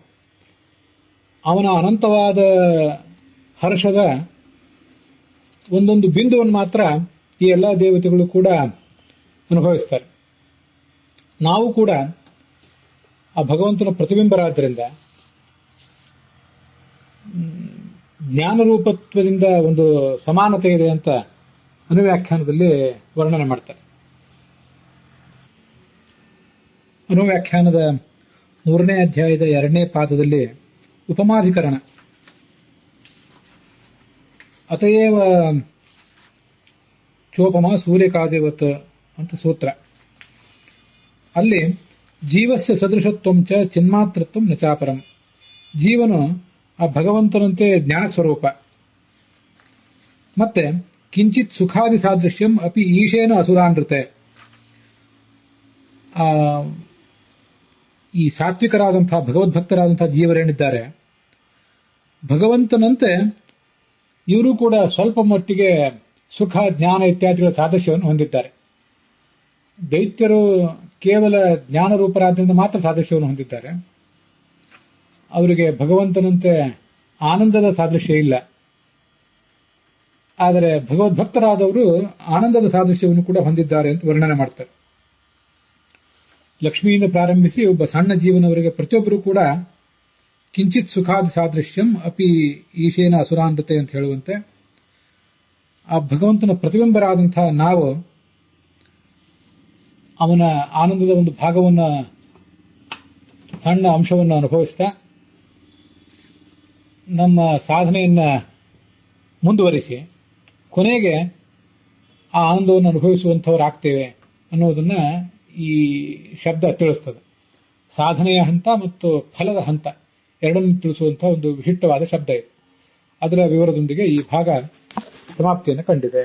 ಅವನ ಅನಂತವಾದ ಹರ್ಷದ ಒಂದೊಂದು ಬಿಂದುವನ್ನು ಮಾತ್ರ ಈ ಎಲ್ಲ ದೇವತೆಗಳು ಕೂಡ ಅನುಭವಿಸ್ತಾರೆ. ನಾವು ಕೂಡ ಆ ಭಗವಂತನ ಪ್ರತಿಬಿಂಬರಾದ್ದರಿಂದ ಜ್ಞಾನರೂಪತ್ವದಿಂದ ಒಂದು ಸಮಾನತೆ ಇದೆ ಅಂತ ಅನುವ್ಯಾಖ್ಯಾನದಲ್ಲಿ ವರ್ಣನೆ ಮಾಡ್ತಾರೆ. ಅನುವ್ಯಾಖ್ಯಾನದ 3ನೇ ಅಧ್ಯಾಯದ 2ನೇ ಪಾದದಲ್ಲಿ ಉಪಮಾಧಿಕರಣ ಅತಯೇವ ಚೋಪಮ ಸೂರ್ಯಕಾದೇವತ್ ಅಂತ ಸೂತ್ರ. ಅಲ್ಲಿ ಜೀವಸ್ಯ ಸದೃಶತ್ವಂಚ ಚಿನ್ಮಾತ್ರತ್ವಂ ನಚಾಪರಂ. ಜೀವನು ಆ ಭಗವಂತನಂತೆ ಜ್ಞಾನ ಸ್ವರೂಪ. ಮತ್ತೆ ಕಿಂಚಿತ್ ಸುಖಾದಿ ಸಾದೃಶ್ಯಂ ಅಪಿ ಈಶೇನ ಅಸುರಾನೃತೆ. ಈ ಸಾತ್ವಿಕರಾದಂತಹ ಭಗವದ್ಭಕ್ತರಾದಂತಹ ಜೀವರೇನಿದ್ದಾರೆ, ಭಗವಂತನಂತೆ ಇವರು ಕೂಡ ಸ್ವಲ್ಪ ಮಟ್ಟಿಗೆ ಸುಖ ಜ್ಞಾನ ಇತ್ಯಾದಿಗಳ ಸಾದೃಶ್ಯವನ್ನು ಹೊಂದಿದ್ದಾರೆ. ದೈತ್ಯರು ಕೇವಲ ಜ್ಞಾನರೂಪರಾದ್ರಿಂದ ಮಾತ್ರ ಸಾದೃಶ್ಯವನ್ನು ಹೊಂದಿದ್ದಾರೆ. ಅವರಿಗೆ ಭಗವಂತನಂತೆ ಆನಂದದ ಸಾದೃಶ್ಯ ಇಲ್ಲ. ಆದರೆ ಭಗವದ್ಭಕ್ತರಾದವರು ಆನಂದದ ಸಾದೃಶ್ಯವನ್ನು ಕೂಡ ಹೊಂದಿದ್ದಾರೆ ಅಂತ ವರ್ಣನೆ ಮಾಡ್ತಾರೆ. ಲಕ್ಷ್ಮಿಯಿಂದ ಪ್ರಾರಂಭಿಸಿ ಒಬ್ಬ ಸಣ್ಣ ಜೀವನವರೆಗೆ ಪ್ರತಿಯೊಬ್ಬರು ಕೂಡ ಕಿಂಚಿತ್ ಸುಖಾದಿ ಸಾದೃಶ್ಯಂ ಅಪಿ ಈಶೇನ ಅಸುರಾನೃತೆ ಅಂತ ಹೇಳುವಂತೆ ಆ ಭಗವಂತನ ಪ್ರತಿಬಿಂಬರಾದಂತಹ ನಾವು ಅವನ ಆನಂದದ ಒಂದು ಭಾಗವನ್ನು, ಸಣ್ಣ ಅಂಶವನ್ನು ಅನುಭವಿಸ್ತಾ ನಮ್ಮ ಸಾಧನೆಯನ್ನ ಮುಂದುವರಿಸಿ ಕೊನೆಗೆ ಆ ಆನಂದವನ್ನು ಅನುಭವಿಸುವಂಥವರಾಗ್ತೇವೆ ಅನ್ನೋದನ್ನ ಈ ಶಬ್ದ ತಿಳಿಸ್ತದೆ. ಸಾಧನೆಯ ಹಂತ ಮತ್ತು ಫಲದ ಹಂತ ಎರಡನ್ನು ತಿಳಿಸುವಂತಹ ಒಂದು ವಿಶಿಷ್ಟವಾದ ಶಬ್ದ ಇದು. ಅದರ ವಿವರದೊಂದಿಗೆ ಈ ಭಾಗ ಸಮಾಪ್ತಿಯನ್ನು ಕಂಡಿದೆ.